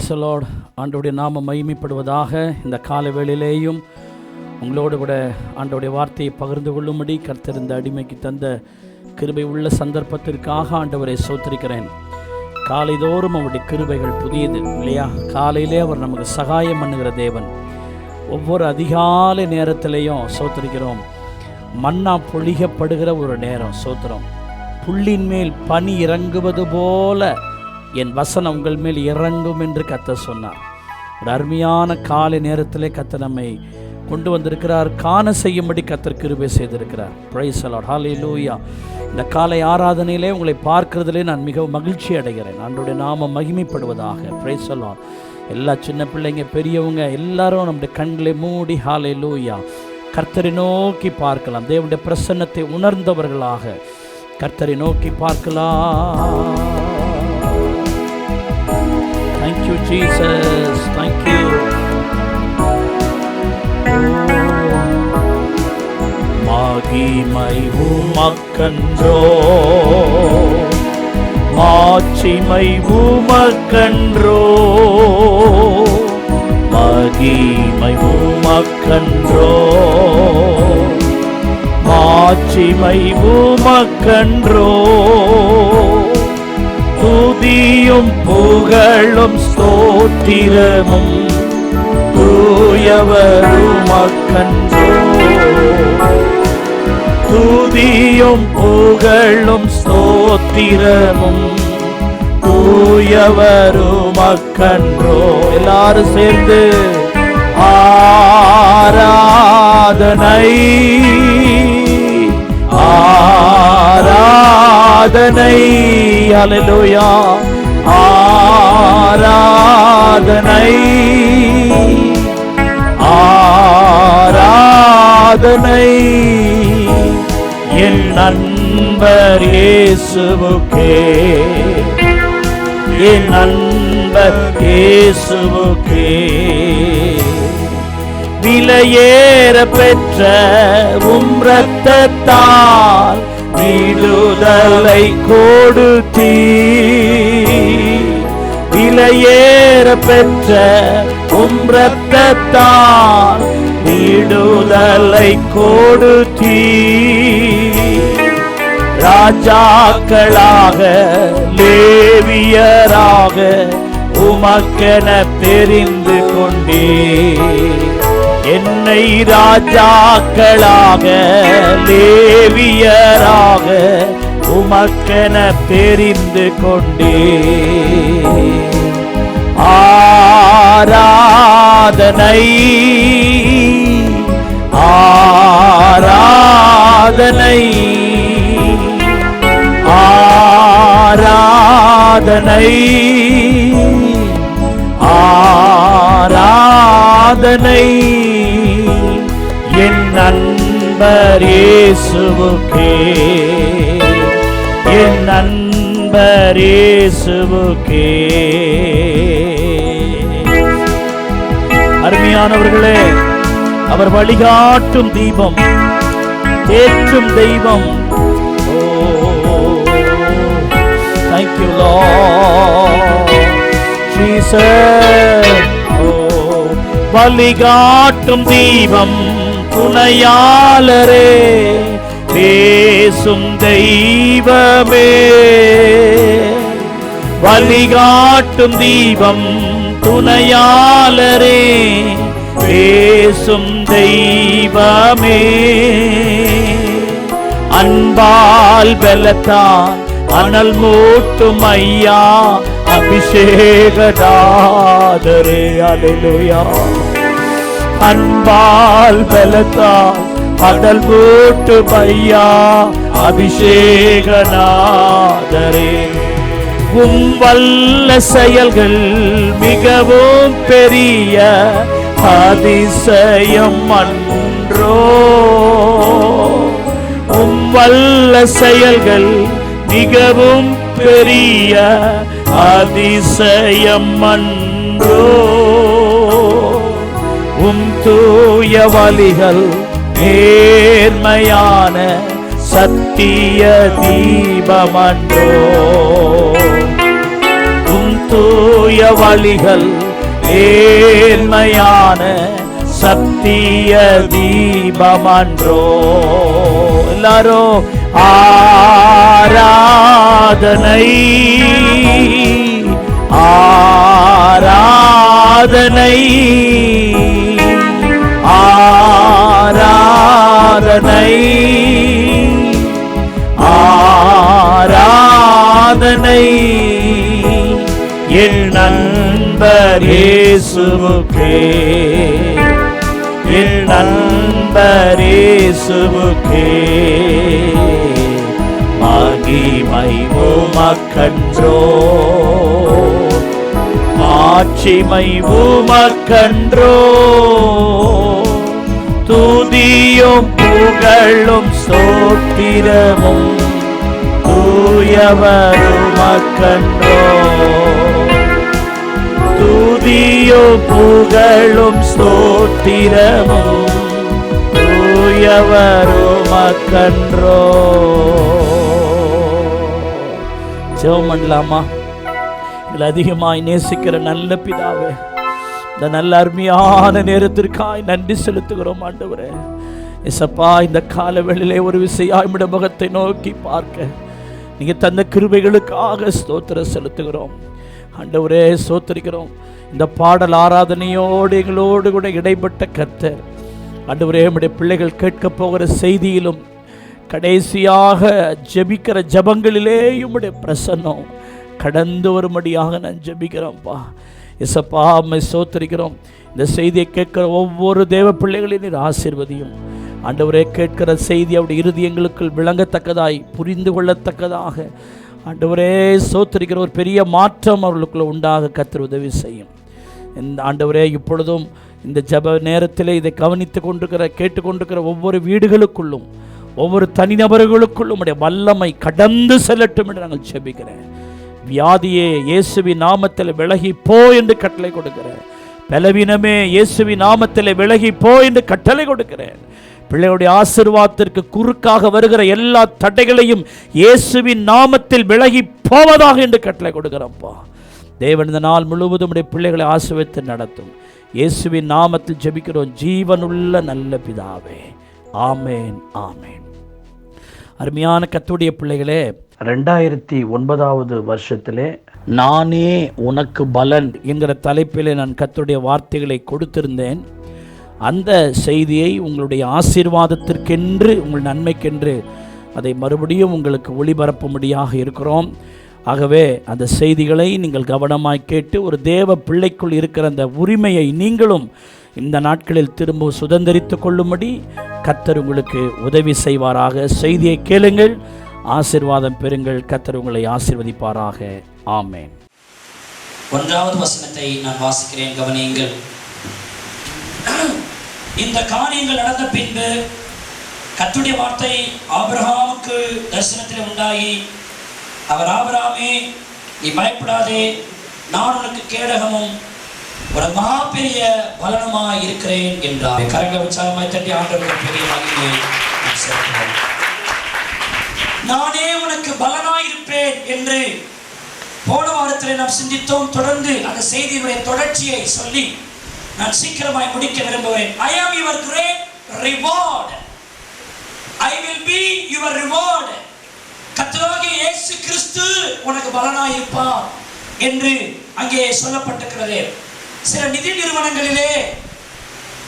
Price the Lord. ஆண்டவருடைய நாமம் மகிமைப்படுவதாக. இந்த கால வேளையிலேயும் உங்களோடு கூட ஆண்டவருடைய வார்த்தையை பகிர்ந்து கொள்ளும்படி கர்த்தர் இந்த அடிமைக்கு தந்த கிருபை உள்ள சந்தர்ப்பத்திற்காக ஆண்டவரை ஸ்தோத்திரிக்கிறேன். காலைதோறும் அவருடைய கிருபைகள் புதியது இல்லையா? காலையிலே அவர் நமக்கு சகாயம் பண்ணுகிற தேவன். ஒவ்வொரு அதிகாலை நேரத்திலையும் ஸ்தோத்திரிக்கிறோம். மன்னா பொழிகப்படுகிற ஒரு நேரம். ஸ்தோத்திரம். புல்லின் மேல் பனி இறங்குவது போல என் வசனம் உங்கள் மேல் இறங்கும் என்று கர்த்தர் சொன்னார். ஒரு அருமையான காலை நேரத்திலே கர்த்தர் நம்மை கொண்டு வந்திருக்கிறார். காண செய்யும்படி கர்த்தர் கிருபை செய்திருக்கிறார். Praise the Lord. ஹல்லேலூயா. இந்த காலை ஆராதனையிலே உங்களை பார்க்கிறதிலே நான் மிகவும் மகிழ்ச்சி அடைகிறேன். ஆண்டவருடைய நாமம் மகிமைப்படுவதாக. Price the Lord. எல்லா சின்ன பிள்ளைங்க பெரியவங்க எல்லாரும் நம்முடைய கண்களை மூடி ஹல்லேலூயா கர்த்தரை நோக்கி பார்க்கலாம். தேவனுடைய பிரசன்னத்தை உணர்ந்தவர்களாக கர்த்தரை நோக்கி பார்க்கலாம். Thank you Jesus, thank you. மகிமை உமக்கன்றோ, மாட்சிமை உமக்கன்றோ, மகிமை உமக்கன்றோ, மாட்சிமை உமக்கன்றோ, துதியும் புகழும் ஸ்தோத்திரமும் தூயவருமக்கன்றோ, துதியும் புகழும் ஸ்தோத்திரமும் தூயவருமக்கன்றோ. எல்லாரும் சேர்ந்து ஆராதனை ஆராதனை ஹல்லேலூயா ஆராதனை ஆராதனை என் நண்பர் இயேசுவுக்கே, என் நண்பர் இயேசுவுக்கே, விலையேற பெற்ற உம் இரத்தத்தால் விடுதலை கொடுத்தீ, விலையேற பெற்ற உம் இரத்தத்தால் விடுதலை கொடுத்தீ, ராஜாக்களாக லேவியராக உமக்கென தெரிந்து கொண்டே, என்னை ராஜாக்களாக லேவியராக உமக்கென தெரிந்து கொண்டே. ஆராதனை ஆராதனை ஆராதனை ஆராதனை என் நண்பர் இயேசுவுக்கே, என் நண்பர் இயேசுவுக்கே. அருமையானவர்களே, அவர் வழிகாட்டும் தீபம், ஏற்றும் தெய்வம். Thank you Lord Jesus. வழிகாட்டும் தீபம் துணையாளரே, பேசும் தெய்வமே, வழிகாட்டும் தீபம் துணையாளரே, பேசும் தெய்வமே, அன்பால் பலத்தான் அனல் மூட்டும் ஐயா அபிஷேகதாதரே. அல்லேலூயா. அன்பால் பலத்தான் அனல் மூட்டும் ஐயா அபிஷேகநாதரே. உம் வல்ல செயல்கள் மிகவும் பெரிய அதிசயம் அன்றோ, உம் வல்ல செயல்கள் மிகவும் பெரிய அதிசயம் அன்றோ, உம் தூய வழிகள் நேர்மையான சத்திய தீபமன்றோ, உம் தூய தூய வழிகள் ஏழ்மையான சத்திய தீபமன்றோ. எல்லாரும் ஆராதனை ஆராதனை ஆராதனை ஆராதனை என் நண்பர் இயேசுவுக்கே, என் நண்பர் இயேசுவுக்கே மகிமை உமக்கன்றோ, மாட்சிமை உமக்கன்றோ. துதியும் புகழும் ஸ்தோத்திரமும் தூயவர் உமக்கன்றோ. துதியும் புகழும் ஸ்தோத்திரமும் தூயவர் உமக்கன்றோ. ஜெபம் பண்ணலாமா? எங்களை அதிகமாய் நேசிக்கிற நல்ல பிதாவே, இந்த நல்ல அருமையான நேரத்திற்காய் நன்றி செலுத்துகிறோம் ஆண்டவரே. இயேசப்பா, இந்த கால வேளையிலே ஒரு விசையாய்மிட முகத்தை நோக்கி பார்க்க நீங்க தந்த கிருபைகளுக்காக ஸ்தோத்திரம் செலுத்துகிறோம் ஆண்டவரே. ஸ்தோத்திரிக்கிறோம். இந்த பாடல் ஆராதனையோடு எங்களோடு கூட இடைப்பட்ட கர்த்தர் ஆண்டவரே, நம்முடைய பிள்ளைகள் கேட்க போகிற செய்தியிலும் கடைசியாக ஜெபிக்கிற ஜபங்களிலேயும் உடைய பிரசன்னம் கடந்து வரும்படியாக நான் ஜெபிக்கிறோம்ப்பா. இயேசப்பா, அம்மை ஸ்தோத்திரிக்கிறோம். இந்த செய்தியை கேட்கிற ஒவ்வொரு தேவ பிள்ளைகளையும் நீர் ஆசீர்வதியும் ஆண்டவரே. கேட்கிற செய்தி அவருடைய இருதயங்களுக்குள் விளங்கத்தக்கதாய் புரிந்து கொள்ளத்தக்கதாக ஆண்டவரே ஸ்தோத்திரிக்கிற ஒரு பெரிய மாற்றம் அவர்களுக்குள்ள உண்டாக கர்த்தர் உதவி செய்யும். இந்த ஆண்டவரே, இப்பொழுதும் இந்த ஜப நேரத்தில் இதை கவனித்து கொண்டிருக்கிற கேட்டுக்கொண்டிருக்கிற ஒவ்வொரு வீடுகளுக்குள்ளும் ஒவ்வொரு தனிநபர்களுக்குள்ளும் உடைய வல்லமை கடந்து செல்லட்டும் என்று நாங்கள் ஜெபிக்கிறேன். வியாதியே இயேசுவின் நாமத்தில் விலகி போ என்று கட்டளை கொடுக்கிறேன். பலவீனமே இயேசுவின் நாமத்தில் விலகி போ என்று கட்டளை கொடுக்கிறேன். பிள்ளைகளுடைய ஆசீர்வாதத்திற்கு குறுக்காக வருகிற எல்லா தடைகளையும் இயேசுவின் நாமத்தில் விலகி போவதாக என்று கட்டளை கொடுக்கிறோம்ப்பா. தேவன் இந்த நாள் முழுவதும் உடைய பிள்ளைகளை ஆசீர்வதித்து நடத்தும். இயேசுவின் நாமத்தில் ஜெபிக்கிறோம் ஜீவனுள்ள நல்ல பிதாவே, ஆமேன் ஆமேன். அருமையான கர்த்தருடைய பிள்ளைகளே, 2009 வருஷத்திலே நானே உனக்கு பலன் என்கிற தலைப்பிலே நான் கர்த்தருடைய வார்த்தைகளை கொடுத்திருந்தேன். அந்த செய்தியை உங்களுடைய ஆசீர்வாதத்திற்கென்று உங்கள் நன்மைக்கென்று அதை மறுபடியும் உங்களுக்கு ஒளிபரப்பும்படியாக இருக்கிறோம். ஆகவே அந்த செய்திகளை நீங்கள் கவனமாய் கேட்டு ஒரு தேவ பிள்ளைக்குள் இருக்கிற அந்த உரிமையை நீங்களும் இந்த நாட்களில் திரும்ப சுதந்திரித்து கொள்ளும்படி கர்த்தர் உங்களுக்கு உதவி செய்வாராக. செய்தியை கேளுங்கள், ஆசீர்வாதம் பெறுங்கள். கர்த்தர் உங்களை ஆசீர்வதிப்பாராக. ஆமென். 1வது வசனத்தை நான் வாசிக்கிறேன், கவனியுங்கள். இந்த காரியங்கள் நடந்த பின்பு கர்த்தருடைய வார்த்தை ஆபிரகாமுக்கு தரிசனத்தில் உண்டாகி, அவர் ஆபிரகாமே, நீ பயப்படாதே, நான் உனக்கு கேடகமும் ஒரு மகா பெரிய பலனுமாய் இருக்கிறேன் என்றார். கரங்களை உற்சாகமாய் தட்டி ஆண்டவருக்கு பெரிய மகிமையை சேர்க்கிறேன். நானே உனக்கு பலனாயிருப்பேன் என்று போன வாரத்தில் நாம் சிந்தித்தோம். தொடர்ந்து அந்த செய்தியுடைய தொடர்ச்சியை சொல்லி நான் சீக்கிரமாய் முடிக்க விரும்புகிறேன். I am your great reward. I will be your reward. கர்த்தராகிய இயேசு கிறிஸ்து உனக்கு பலனாயிருப்பார் என்று அங்கே சொல்லப்பட்டிருக்கிறது. சில நிதி நிறுவனங்களிலே,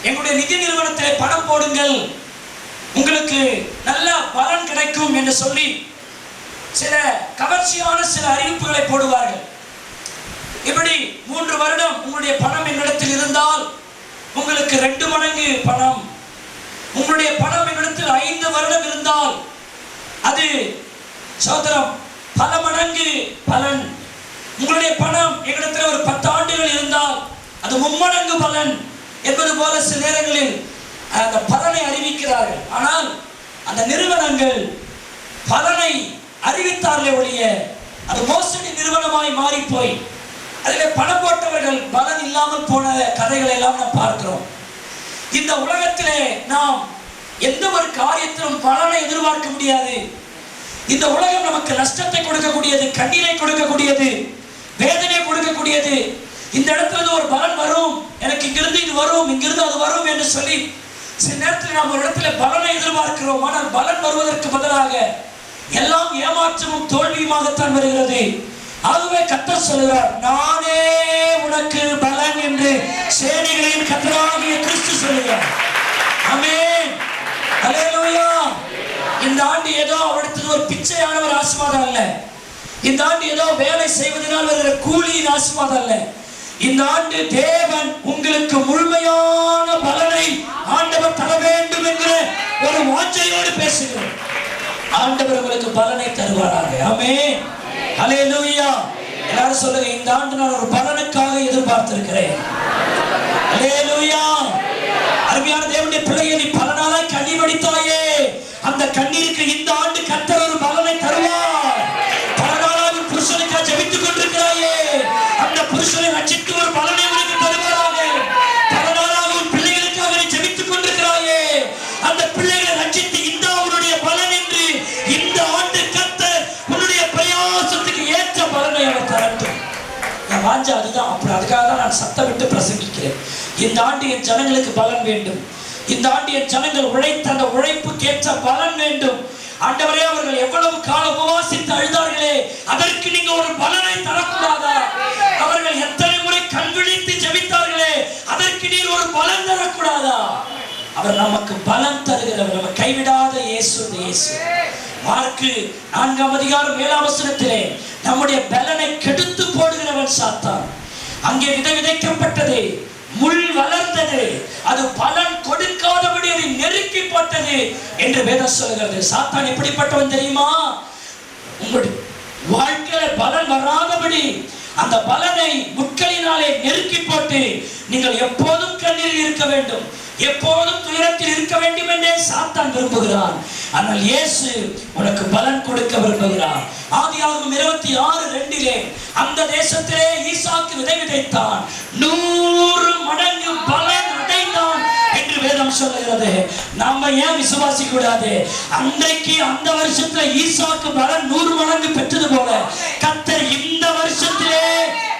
எங்களுடைய நிதி நிறுவனத்திலே பணம் போடுங்கள், உங்களுக்கு நல்ல பலன் கிடைக்கும் என்று சொல்லி சில கவர்ச்சியான சில அறிவிப்புகளை போடுவார்கள். இப்படி 3 வருடம் உங்களுடைய பணம் என்னிடத்தில் இருந்தால் உங்களுக்கு 2 மடங்கு பணம், உங்களுடைய பணம் என்னிடத்தில் 5 வருடம் இருந்தால் அது சோதரம் பல மடங்கு பலன், உங்களுடைய பணம் என்னிடத்தில் ஒரு 10 ஆண்டுகள் இருந்தால் அது 3 மடங்கு பலன் என்பது போல சில நேரங்களில் அந்த பலனை அறிவிக்கிறார்கள். ஆனால் அந்த நிறுவனங்கள் பலனை அறிவித்தார்களே ஒழிய அது மோசடி நிறுவனமாய் மாறி போய் அதிலே பணம் போட்டவர்கள் பலன் இல்லாமல் போன கதைகளை எல்லாம் நாம் பார்க்கிறோம். இந்த உலகத்திலே நாம் எந்த ஒரு காரியத்திலும் பலனை எதிர்பார்க்க முடியாது. இந்த உலகம் நமக்கு நஷ்டத்தை கொடுக்கக்கூடியது, கண்ணீரை கொடுக்கக்கூடியது. வேதனை கொடுக்கக்கூடியது. இந்த இடத்துல ஒரு பலன் வரும், எனக்கு இங்கிருந்து இது வரும், இங்கிருந்து அது வரும் என்று சொல்லி சில நேரத்தில் நாம் ஒரு இடத்துல பலனை எதிர்பார்க்கிறோம். ஆனால் பலன் வருவதற்கு பதிலாக எல்லாம் ஏமாற்றமும் தோல்வியுமாகத்தான் வருகிறது. ஆகவே கர்த்தர் சொல்கிறார், நானே உனக்கு பலன் என்று சேனைகளின் கர்த்தராகிய கிறிஸ்து சொல்கிறார். ஆமென், ஹல்லேலூயா. இந்த ஆண்டு ஏதோ அவருக்கு ஒரு பிச்சையான ஒரு ஆசீர்வாதம் அல்ல. இந்த ஆண்டு ஏதோ வேலை செய்வதனால் வருகிற கூலியின் ஆசீர்வாதம் அல்ல. இந்த ஆண்டு தேவன் உங்களுக்கு முழுமையான பலனை ஆண்டவர் தர வேண்டும் என்கிற ஒரு வாஞ்சையோடு பேசுகிறேன். ஆண்டவர் உங்களுக்கு பலனை தருவாராக. ஆமென், ஹல்லேலூயா. எல்லாரும் சொல்லுங்க, இந்த ஆண்டு நான் ஒரு பலனுக்காக எதிர்பார்த்திருக்கிறேன். ஹல்லேலூயா. அருமையான தேவனுடைய பிள்ளையை, நீ பல நாளாய் கண்ணீர் வடித்தாயே, அந்த கண்ணீருக்கு இந்த ஆண்டு கர்த்தர் ஒரு பலனை தருவார். பல நாளாக புருஷனுக்காக ஜெபித்துக் கொண்டிருக்கிறாயே, அந்த புருஷனை ரட்சித்து ஒரு பலனை உனக்கு தருவாராக. பல நாளாக உன் பிள்ளைகளுக்காக நீ ஜெபித்துக் கொண்டிருக்கிறாயே, அந்த பிள்ளைகளை ரட்சித்து இந்த அவருடைய பலன் என்று இந்த ஆண்டு கர்த்தர் உன்னுடைய பிரயாசத்துக்கு ஏற்ற பலனை அவர் தரட்டும். என் வாஞ்சை அதுதான். அப்படி அதுக்காக தான் நான் சத்தம் விட்டு பிரசங்கிக்கிறேன். இந்த ஆண்டு என் ஜனங்களுக்கு பலன் வேண்டும். இந்த ஆண்டு என் ஜனங்கள் உழைத்த அந்த உழைப்புக்கு ஏற்ற பலன் வேண்டும். ஆண்டவரே, அவர்கள் எவ்வளவு காலம் உபவாசித்து அழுதார்களே, அதற்கு நீங்க ஒரு பலனை தரக்கூடாதா? அவர்கள் எத்தனை முறை கண் விழித்து ஜெபித்தார்களே, அதற்கு நீர் ஒரு பலன் தரக்கூடாதா? அவர் நமக்கு பலன் தருகிறவர், நம்ம கைவிடாத இயேசு. இயேசு மார்க்கு 4:7 நம்முடைய பலனை கெடுத்து போடுகிறவன் சாத்தான். அங்கே விதை விதைக்கப்பட்டது, முள் வளர்ந்தது, அது பலன் கொடுக்காதபடி அதை நெருக்கி போட்டது என்று வேதம் சொல்கிறது. சாத்தான் எப்படிப்பட்டவன் தெரியுமா? உங்களுடைய வாழ்க்கையில பலன் வராதபடி அந்த பலனை முட்களினாலே நெருக்கி போட்டு நீங்கள் எப்போதும் கண்ணீரில் இருக்க வேண்டும், எப்போதும் துயரத்தில் இருக்க வேண்டும் என்றே சாத்தான் விரும்புகிறான். ஆனால் இயேசு உனக்கு பலன் கொடுக்க விரும்புகிறார். ஆதியாகமம் 26:2 அந்த தேசத்திலே ஈசாக்கு விதை விதைத்தான், 100 மடங்கு பலன் அடைந்தான் என்று வேதம் சொல்லுகிறது. நாம ஏன் விசுவாசிக்க கூடாது? அன்றைக்கு அந்த வருஷத்துல ஈசாக்கு பலன் 100 மடங்கு பெற்றது போல கர்த்தர் இந்த வருஷத்திலே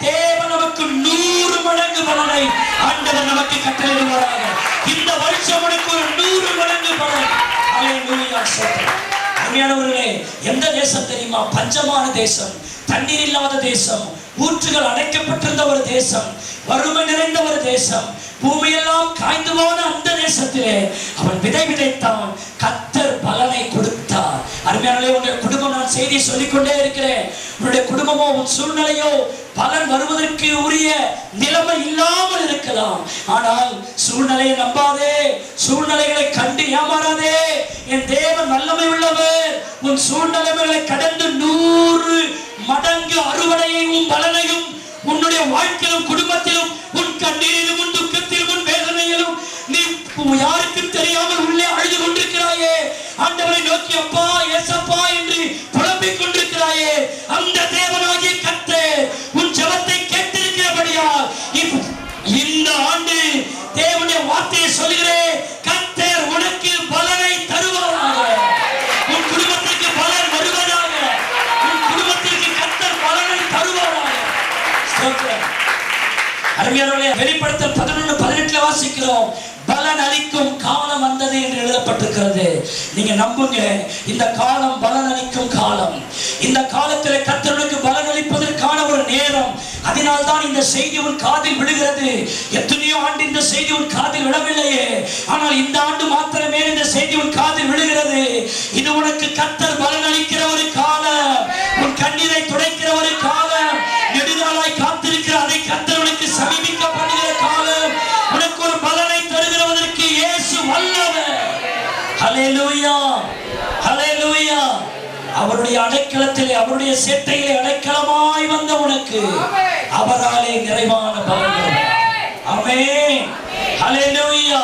தேவன் நமக்கு 100 மடங்கு பலனை ஆண்டவர் நமக்கு கட்டளையிடுவாராக. இந்த வருஷம் உனக்கு ஒரு 100 மடங்கு பலன். ஹல்லேலூயா. அருமையானவர்களே, எந்த தேசம் தெரியுமா? பஞ்சமான தேசம், தண்ணீர் இல்லாத தேசம், ஊற்றுகள் அடைக்கப்பட்டிருந்த ஒரு தேசம், வறுமை நிறைந்த ஒரு தேசம், பூமியெல்லாம் காய்ந்து போன அந்த தேசத்திலே அவன் விதை விதைத்தான். கர்த்தர் பலனை கொடுத்தார். அருமையானவர்களே, உங்களுடைய குடும்பம், நான் செய்தி சொல்லிக்கொண்டே இருக்கிறேன், உன்னுடைய குடும்பமோ உன் சூழ்நிலையோ பலன் வருவதற்கு உரிய நிலைமை இல்லாமல் இருக்கலாம். ஆனால் சூழ்நிலையை நம்பாதே, சூழ்நிலைகளை கண்டு ஏமாறாதே. என் தேவன் வல்லமை உள்ளவர். உன் சூழ்நிலைகளை கடந்து 100 மடங்கு அறுவடையையும் பலனையும் உன்னுடைய வாழ்க்கையிலும் குடும்பத்திலும், உன் கண்ணீரிலும், உன் துக்கத்திலும், உன் வேதனையிலும் நீ யாருக்கும் தெரியாமல் உள்ளே அழுது கொண்டிருக்கிறாயே, ஆண்டவரை நோக்கி அப்பா ஏசப்பா என்று புலம்பிக் கொண்டிருக்கிறாயே, அந்த தேவனாகிய கர்த்தர் உன் ஜெபத்தை கேட்டிருக்கிறபடியால் இந்த ஆண்டு தேவனுடைய வார்த்தையை சொல்கிறேன், கர்த்தர் உனக்கு பலனை தருவாராக. உன் குடும்பத்திற்கு பலன் வருவதாக. உன் குடும்பத்திற்கு கர்த்தர் பலனை தருவாராக. அருமையானவர்களே, வெளிப்படுத்தல் 11:18 வாசிக்கிறோம், பலன் அளிக்கும் காலம் வந்தது என்று எழுதப்பட்டிருக்கிறது. நீங்க நம்புங்க, இந்த காலம் பலன் அளிக்கும் காலம். இந்த காலத்தில் கர்த்தருக்கு பலன் அளிப்பதற்கான ஒரு நேரம். அதனால்தான் இந்த செய்தி உன் காதில் விழுகிறது. எத்தனையோ ஆண்டு இந்த செய்தி உன் காதில் விழவில்லையே, ஆனால் இந்த ஆண்டு மாத்திரமே இந்த செய்தி உன் காதில் விழுகிறது. இது உனக்கு கர்த்தர் பலன் அளிக்கிற ஒரு காலம், உன் கண்ணீரை துடைக்கிற ஒரு காலம், நெடுநாளாய் காத்திருக்கிற அதை கர்த்தர் உனக்கு சமீபிக்கப்படுகிற காலம். உனக்கு ஒரு பலனை தருகிறவதற்கு இயேசு வல்லவர். ஹல்லேலூயா, ஹல்லேலூயா. அவருடைய அடைக்கலத்திலே, அவருடைய சேட்டையிலே அடைக்கலமாய் வந்த உனக்கு அவராலே நிறைவான பலன். ஆமென், ஹல்லேலூயா.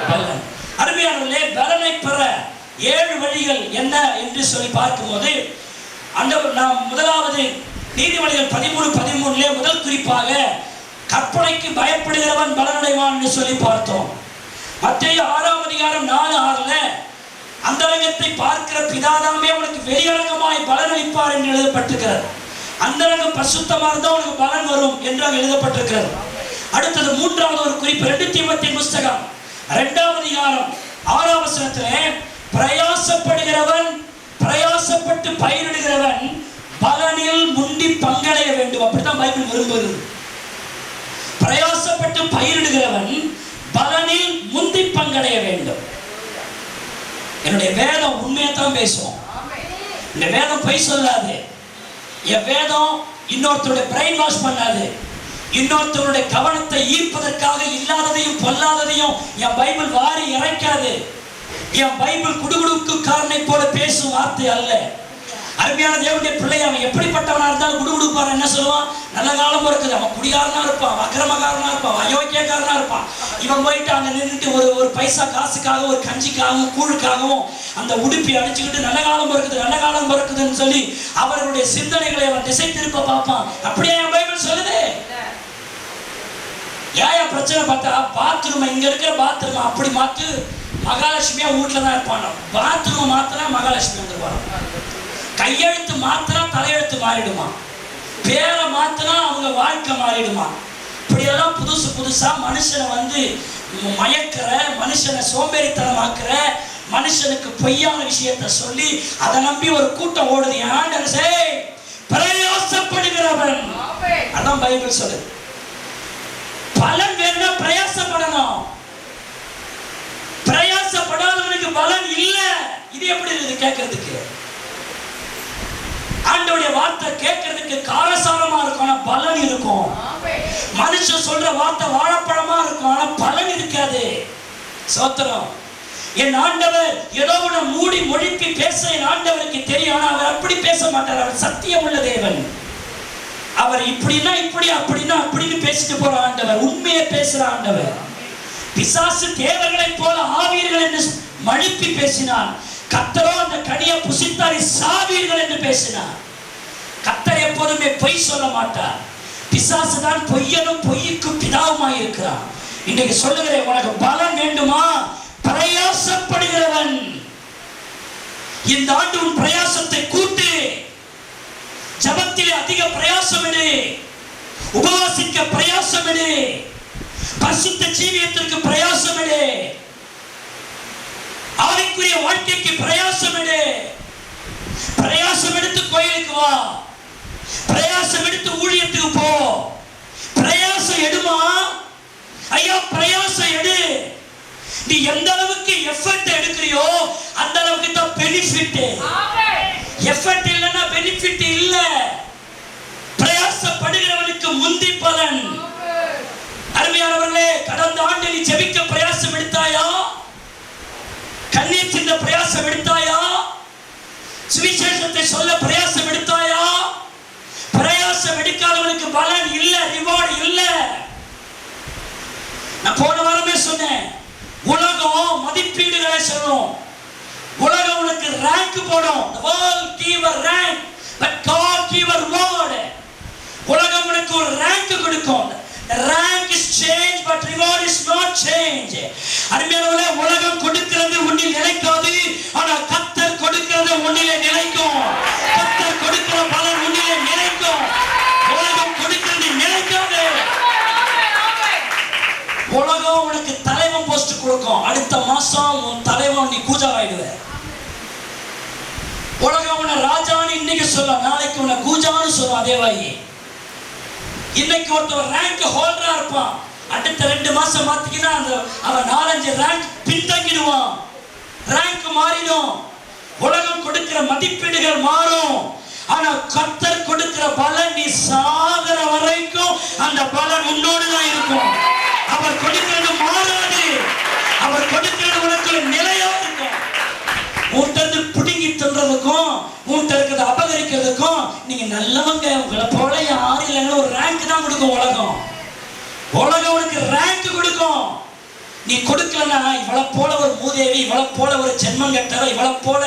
பலன். அருமையானவர்களே, பலனை பெற 7 வழிகள் என்ன என்று சொல்லி பார்க்கும்போது, நாம் முதலாவது நீதிமொழிகள் 13:13 முதல் குறிப்பாக கற்பனைக்கு பயப்படுகிறவன் பலனடைவான் என்று சொல்லி பார்த்தோம். மத்தேயு 6:4 அந்தரங்கத்தை பார்க்கிற பிதாதாமே உனக்கு வெளியரங்கமாய் பலனளிப்பார் என்று எழுதப்பட்டிருக்கிறது. அந்தரங்கம் பரிசுத்தமா இருந்தா உனக்கு பலன் வரும் என்று அங்கு எழுதப்பட்டிருக்கிறது. அடுத்தது மூன்றாவது ஒரு குறிப்பு 2 தீமோத்தேயு புஸ்தகம் 2ஆம் அதிகாரம் 6ஆம் வசனத்திலே, பிரயாசப்படுகிறவன், பிரயாசப்பட்டு பயிரிடுகிறவன் பலனில் முந்தி பங்கடைய வேண்டும். அப்படித்தான் பைபிள் விரும்புகிறது. பிரயாசப்பட்டு பயிரிடுகிறவன் பலனில் முந்தி பங்கடைய வேண்டும். என்னுடைய வேதம் உண்மையத்தான் பேசும். இந்த வேதம் பொய் சொல்லாது. என் வேதம் இன்னொருத்தருடைய பிரெயின் வாஷ் பண்ணாது. இன்னொருத்தருடைய கவனத்தை ஈர்ப்பதற்காக இல்லாததையும் பொல்லாததையும் என் பைபிள் வாரி இறைக்காது. என் பைபிள் குடுகுடுக்கு காரனை போல பேசும் வார்த்தை அல்ல. அருமையான தேவனுடைய பிள்ளை, அவன் எப்படிப்பட்டவனா இருந்தாலும் குடுகுடுப்பான். என்ன சொல்லுவான்? நல்ல காலம் இருக்குது, அவன் குடிகாரனா இருப்பான், அக்கிரமக்காரனா இருப்பான், அயோக்கியக்காரனா இருப்பான். இவன் போயிட்டு அங்க நின்றுட்டு ஒரு பைசா காசுக்காக, ஒரு கஞ்சிக்காகவும் கூழுக்காகவும் அந்த உடுப்பி அடிச்சுக்கிட்டு நல்ல காலம் இருக்குது, நல்ல காலம் இருக்குதுன்னு சொல்லி அவர்களுடைய சிந்தனைகளை அவன் திசை திருப்ப பார்ப்பான். அப்படியே என் பைபிள் சொல்லுது. ஏன் பிரச்சனை பார்த்தா, பாத்ரூம் இங்க இருக்கிற பாத்ரூம் அப்படி மாத்து, மகாலட்சுமியா வீட்டுல தான் இருப்பான். பாத்ரூம் மாத்தினா மகாலட்சுமி வந்துருவாங்க. கையெழுத்து மாத்தினா தலையெழுத்து மாறிடுமா, பேரை மாத்தினா அவங்க வாழ்க்கை மாறிடுமா. இப்படியெல்லாம் புதுசு புதுசா மனுஷனை மயக்கிற, மனுஷனை சோம்பேறித்தனமாக்குற, மனுஷனுக்கு பொய்யான விஷயத்தை சொல்லி அதை நம்பி ஒரு கூட்டம் ஓடுது. பிரயாசப்படுகிறவன், அதான் பைபிள் சொல்லுது. பலன் வேணும்னா பிரயாசப்படணும். பிரயாசப்படாதவனுக்கு பலன் இல்ல. இது எப்படி இருக்குது கேட்கறதுக்கு? ஆண்டவருடைய வார்த்தை கேட்கறதுக்கு காரசாரமா இருக்கும், ஆனா பலன் இருக்கும். மனுஷன் சொல்ற வார்த்தை வாழைப்பழமா இருக்கும், ஆனா பலன் இருக்காது. சோத்திரம். என் ஆண்டவர் ஏதோ ஒன்று மூடி மொழிப்பி பேச என் ஆண்டவருக்கு தெரியும். ஆனா அவர் அப்படி பேச மாட்டார். அவர் சத்தியம் உள்ள தேவன். அவர் இப்படின்னா இப்படி, அப்படின்னா அப்படின்னு பேசிட்டு போற ஆண்டவர், உண்மையை பேசுற ஆண்டவர். பிசாசு தேவர்களை போல ஆவீர்கள் என்று மழுப்பி பேசினான். கர்த்தரோ அந்த கனியை புசித்தாரை சாவீர்கள் என்று பேசினார். கர்த்தர் எப்போதுமே பொய் சொல்ல மாட்டார். பிசாசு தான் பொய்யனும் பொய்யுக்கு பிதாவுமாய் இருக்கிறார். இன்றைக்கு சொல்லுகிறேன், உனக்கு பலன் வேண்டுமா? பிரயாசப்படுகிறவன் இந்த ஆண்டு உன் பிரயாசத்தை கூட்டு. ஜபத்திலே அதிக பிரயாசம் எடு, உபவாசிக்க பிரயாசம் எடு, பரிசுத்த ஜீவியத்திற்கு பிரயாசம் எடு, ஆவிக்குரிய வாழ்க்கைக்கு பிரயாசம் எடு. பிரயாசம் எடுத்து கோயிலுக்கு வா, பிரயாசம் எடுத்து ஊழியத்துக்கு போ. பிரயாசம் எடுமா ஐயா, பிரயாசம் எடு. நீ எந்த அளவுக்கு எஃபர்ட் எடுக்கிறியோ அந்த அளவுக்கு தான் பெனிஃபிட். எஃபர்ட் இல்லைன்னா பெனிஃபிட் இல்ல. பிரயாசப்படுகிறவனுக்கு முந்தி பலன். அருமையானவர்களே, கடந்த ஆண்டு நீ ஜெபிக்க பிரயாசம் எடுத்தாயா? கண்ணீர் சிந்த பிரயாசம் எடுத்தாயா? சுவிசேஷத்தை சொல்ல பிரயாசம் எடுத்தாயா? பிரயாசம் எடுக்காதவனுக்கு பலன் இல்ல, ரிவார்டு இல்ல. நான் போன வாரமே சொன்னேன், உலகம் மதிப்பீடுகளை சொல்லும். உலகம் உனக்கு ரேங்க் போடும். The world give a rank, but God give a reward. உலகம் உனக்கு ஒரு ரேங்க் கொடுக்கும். The rank is change, but reward is not change. அருமையானவர்களே, உலகம் கொடுக்கிறது உன்னில் நிலைக்காது, ஆனா கர்த்தர் கொடுக்கிறது உன்னிலே நிலைக்கும். கர்த்தர் கொடுக்கிற பலன் உன்னிலே நிலைக்கும். உலகம் கொடுக்கிறது நிலைக்காது. உலகம் உனக்கு தலைவன் போஸ்ட் கொடுக்கும். அடுத்த மாசம் உன் தலைவன் நீ கூஜாவாயிடுவ. உலகம் உன்னை ராஜான்னு இன்னைக்கு சொல்ல, நாளைக்கு உன்னை கூஜான்னு சொல்லும். அதே வாயி இன்னைக்கு ஒருத்தர் ரேங்க் ஹோல்டரா இருப்பான், அடுத்த 2 மாசம் மாத்திக்கினா அவன் 4-5 ரேங்க் பின்தங்கிடுவான். ரேங்க் மாறிடும். உலகம் கொடுக்கிற மதிப்பீடுகள் மாறும். ஆனா கர்த்தர் கொடுக்கிற பலன் நீ சாகர வரைக்கும் அந்த பலன் உன்னோடு தான் இருக்கும். அவர் கொடுக்கிறது மாறாது. அவர் கொடுக்கிறது உனக்கு நிலையா இருக்கும். உன்கிட்ட பிடுங்கி தின்றதுக்கும் உன்கிட்ட இருக்கிறத அபகரிக்கிறதுக்கும் நீங்க நல்லவங்க உங்களை போல யாரும் இல்லைன்னு ஒரு ரேங்க் தான் கொடுக்கும் உலகம். உலகம் உனக்கு ரேங்க் கொடுக்கும். நீ கொடுக்கலன்னா இவளை போல ஒரு மூதேவி, இவளை போல ஒரு ஜென்மங்கட்டவ, இவளை போல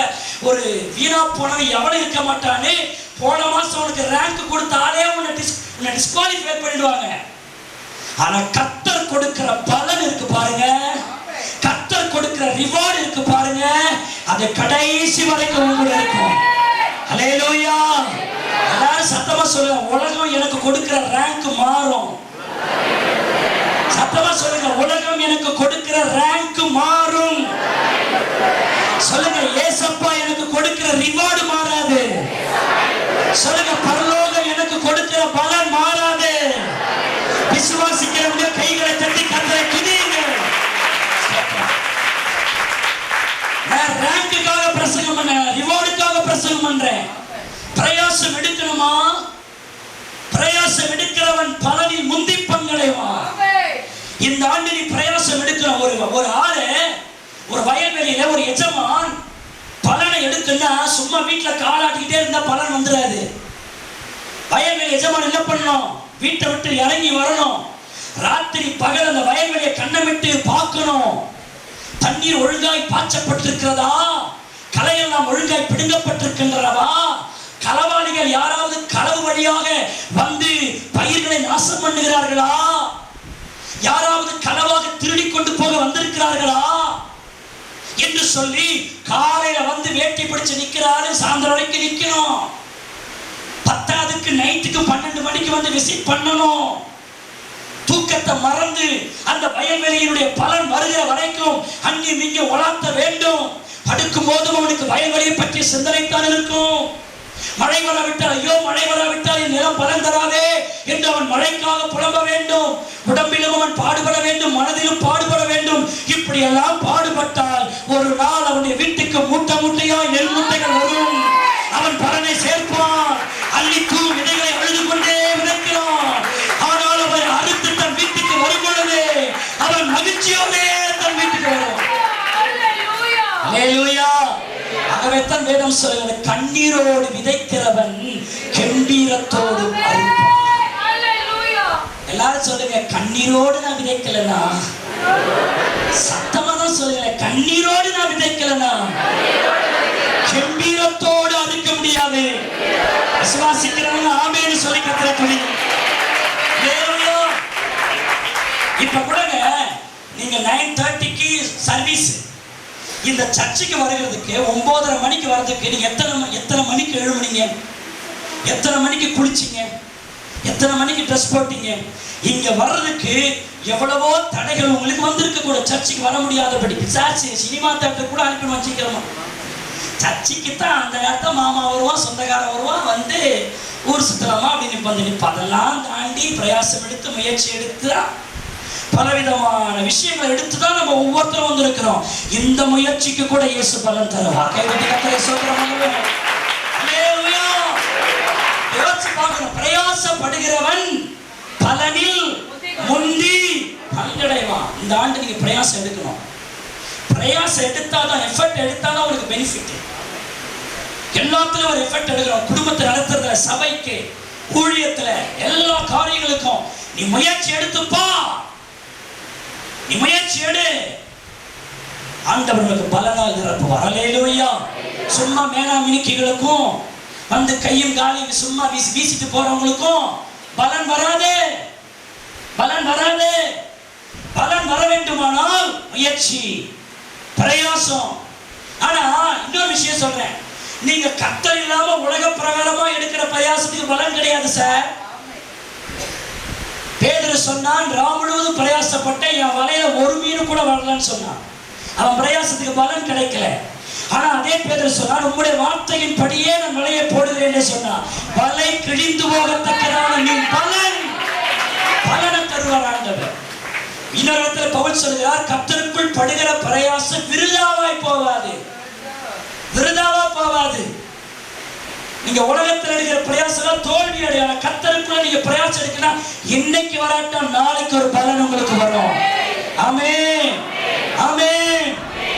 ஒரு வீணா போனவன் எவனும் இருக்க மாட்டான்னு போன மாசம் உனக்கு ரேங்க் கொடுத்தாலே உன்னை டிஸ்குவாலிஃபை பண்ணிடுவாங்க. ஆனா கர்த்தர் கொடுக்கிற பலன் இருக்கு பாருங்க, கர்த்தர் கொடுக்கிற ரிவார்டு இருக்கு பாருங்க, அது கடைசி வரைக்கும் உங்களுக்கு இருக்கும். ஹல்லேலூயா. எல்லாரும் சத்தமா சொல்லுங்க, உலகம் எனக்கு கொடுக்கிற ரேங்க் மாறும். சத்தமா சொல்லுங்க, உலகம் எனக்கு கொடுக்கிற ரேங்க் மாறும். சொல்லுங்க, ஏசப்பா எனக்கு கொடுக்கிற ரிவார்டு மாறாது. சொல்லுங்க, பரலோகம் எனக்கு கொடுக்கிற பலன் மாறாது. விசுவாசிக்கிறவங்க கைகளை தட்டி கர்த்தரை துதியுங்க. நான் ரேங்குக்காக பிரசங்கம் பண்ணேன், ரிவார்டுக்காக பிரசங்கம் பண்றேன். பிரயாசம் எடுக்கணுமா? பிரயாசம் எடுக்கிறவன் பலனில் முந்தி பங்கடைவான். இந்த ஆண்டு நீ பிரயாசம் எடுக்கிற ஒரு ஆளு, ஒரு வயல்வெளியில ஒரு எஜமான் பலனை எடுக்கணும்னா சும்மா வீட்டுல காலாட்டிக்கிட்டே இருந்தா பலன் வந்துடாது. வயல்வெளி எஜமான் என்ன பண்ணணும்? வீட்டை விட்டு இறங்கி வரணும். ராத்திரி பகல் அந்த வயல்வெளியை கண்ணமிட்டு பார்க்கணும். தண்ணீர் ஒழுங்காய் பாய்ச்சப்பட்டிருக்கிறதா? களையெல்லாம் ஒழுங்காய் பிடுங்கப்பட்டிருக்கின்றனவா? களவாளிகள் யாராவது களவு வழியாக வந்து பயிர்களை நாசம் பண்ணுகிறார்களா? யாராவது களவாக திருடி கொண்டு போக வந்திருக்கிறார்களா என்று சொல்லி காலையில வந்து வேட்டி பிடிச்சு நிக்கிறாரு, சாயந்தரம் வரைக்கும் நிக்கணும். பத்தாவதுக்கு நைட்டுக்கு 12 மணிக்கு வந்து விசிட் பண்ணணும். தூக்கத்தை மறந்து அந்த வயல்வெளியினுடைய பலன் வருகிற வரைக்கும் அங்கே இங்கே உலாத்த வேண்டும். படுக்கும் போதும் அவனுக்கு வயல்வெளியை பற்றிய சிந்தனைத்தான் இருக்கும். மழை வராவிட்டால் ஐயோ மழை வராவிட்டால் என் நிலம் பலன் தராதே என்று அவன் மழைக்காக புலம்ப வேண்டும். உடம்பிலும் அவன் பாடுபட வேண்டும், மனதிலும் பாடுபட வேண்டும். இப்படி எல்லாம் பாடுபட்டால் ஒரு நாள் அவனுடைய வீட்டுக்கு மூட்டை மூட்டையாய் நெல் மூட்டைகள் வரும். அவன் பலனை சேர்ப்பான். அள்ளி தூ விதைகளை அழுது கொண்டே விதைக்கிறான். ஆனால் அவன் அறுத்து தன் வீட்டுக்கு வரும் பொழுது அவன் மகிழ்ச்சியோடே தன் வீட்டுக்கு வருவான். அல்லேலூயா. ஆகவேதான் வேதம் சொல்கிறது, கண்ணீரோடு விதைக்கிறவன் கெம்பீரத்தோடு அறுப்பான். எல்லாரும் சொல்லுங்க, கண்ணீரோடு நான் விதைக்கலனா. சத்தமா தான் சொல்லுங்க, கண்ணீரோடு நான் விதைக்கலனா கெம்பீரத்தோடு அறுக்க முடியாது. விசுவாசிக்கிறவங்க ஆமென்னு சொல்லி கர்த்தரை துதிங்க. இப்ப கூடங்க நீங்க 9:30க்கு சர்வீஸ், இந்த சர்ச்சுக்கு வருகிறதுக்கு 9:30 மணிக்கு வர்றதுக்கு நீங்க எத்தனை மணிக்கு எழுமுனீங்க? எத்தனை மணிக்கு குளிச்சிங்க? எத்தனை மணிக்கு ட்ரெஸ் போட்டீங்க? இங்க வர்றதுக்கு எவ்வளவோ தடைகள் உங்களுக்கு வந்திருக்க கூட. சர்ச்சுக்கு வர முடியாதபடி பிசாசு சினிமா தேட்டர் கூட அனுப்பி வச்சுக்கிறோம். சர்ச்சுக்கு தான் அந்த நேரத்தை மாமா வருவான், சொந்தக்காரன் வருவான், வந்து ஊர் சுத்தலாமா அப்படின்னு வந்து நிற்பா. அதெல்லாம் தாண்டி பிரயாசம் எடுத்து முயற்சி எடுத்து பலவிதமான விஷயங்களை எடுத்துதான் நம்ம ஒவ்வொருத்தரும் வந்திருக்கிறோம். இந்த முயற்சிக்கு கூட இயேசு பலன் தருவா. கைவிட்டு கர்த்தரை ஸ்தோத்திரம். பிரயாசப்படுகிறவன் பலனில் முந்தி பங்கடைவான். இந்த ஆண்டு நீங்க பிரயாசம் எடுக்கணும். பிரயாசம் எடுத்தாதான், எஃபர்ட் எடுத்தாதான் உங்களுக்கு பெனிஃபிட். எல்லாத்துலயும் ஒரு எஃபர்ட் எடுக்கிறோம். குடும்பத்தை நடத்துறதுல, சபைக்கு, ஊழியத்துல, எல்லா காரியங்களுக்கும் நீ முயற்சி எடுத்துப்பா. நீ முயற்சி எடு, ஆண்டவர்களுக்கு பலனால் நிரப்புவார். அல்லேலூயா. சும்மா மேனா மினிக்கிகளுக்கும் வந்து கையும் காலையும் சும்மா வீசிட்டு போறவங்களுக்கும் பலன் வராது. பலன் வராது. பலன் வர வேண்டுமானால் முயற்சி, பிரயாசம். ஆனா இன்னொரு விஷயம் சொல்றேன், நீங்க கர்த்தர் இல்லாம உலக பிரகாரமா எடுக்கிற பிரயாசத்துக்கு பலன் கிடையாது சார். பேதுரு சொன்னான், ராம் முழுவதும் பிரயாசப்பட்டேன், என் வலையில ஒரு மீன் கூட வரலன்னு சொன்னான். அவன் பிரயாசத்துக்கு பலன் கிடைக்கல. ஆனா அதே பேதுரு சொன்னான், உங்களுடைய வார்த்தையின் படியே நான் வலையை போடுகிறேன்னு சொன்னான். வலை கிழிந்து போகத்தக்கதான நீ பலனை தருவார் ஆண்டவர். இன்னொரு இடத்துல பவுல் சொல்கிறார், கர்த்தருக்குள் படுகிற பிரயாசம் விருதாவாய் போகாது. விருதாவா போகாது. நீங்க உலகத்தில் எடுக்கிற பிரயாசம் தோல்வி அடையாள. கர்த்தருக்குள்ள நீங்க பிரயாசம் எடுக்கணும். இன்னைக்கு வராட்டா நாளைக்கு ஒரு பலன் உங்களுக்கு வரும். ஆமென், ஆமென்.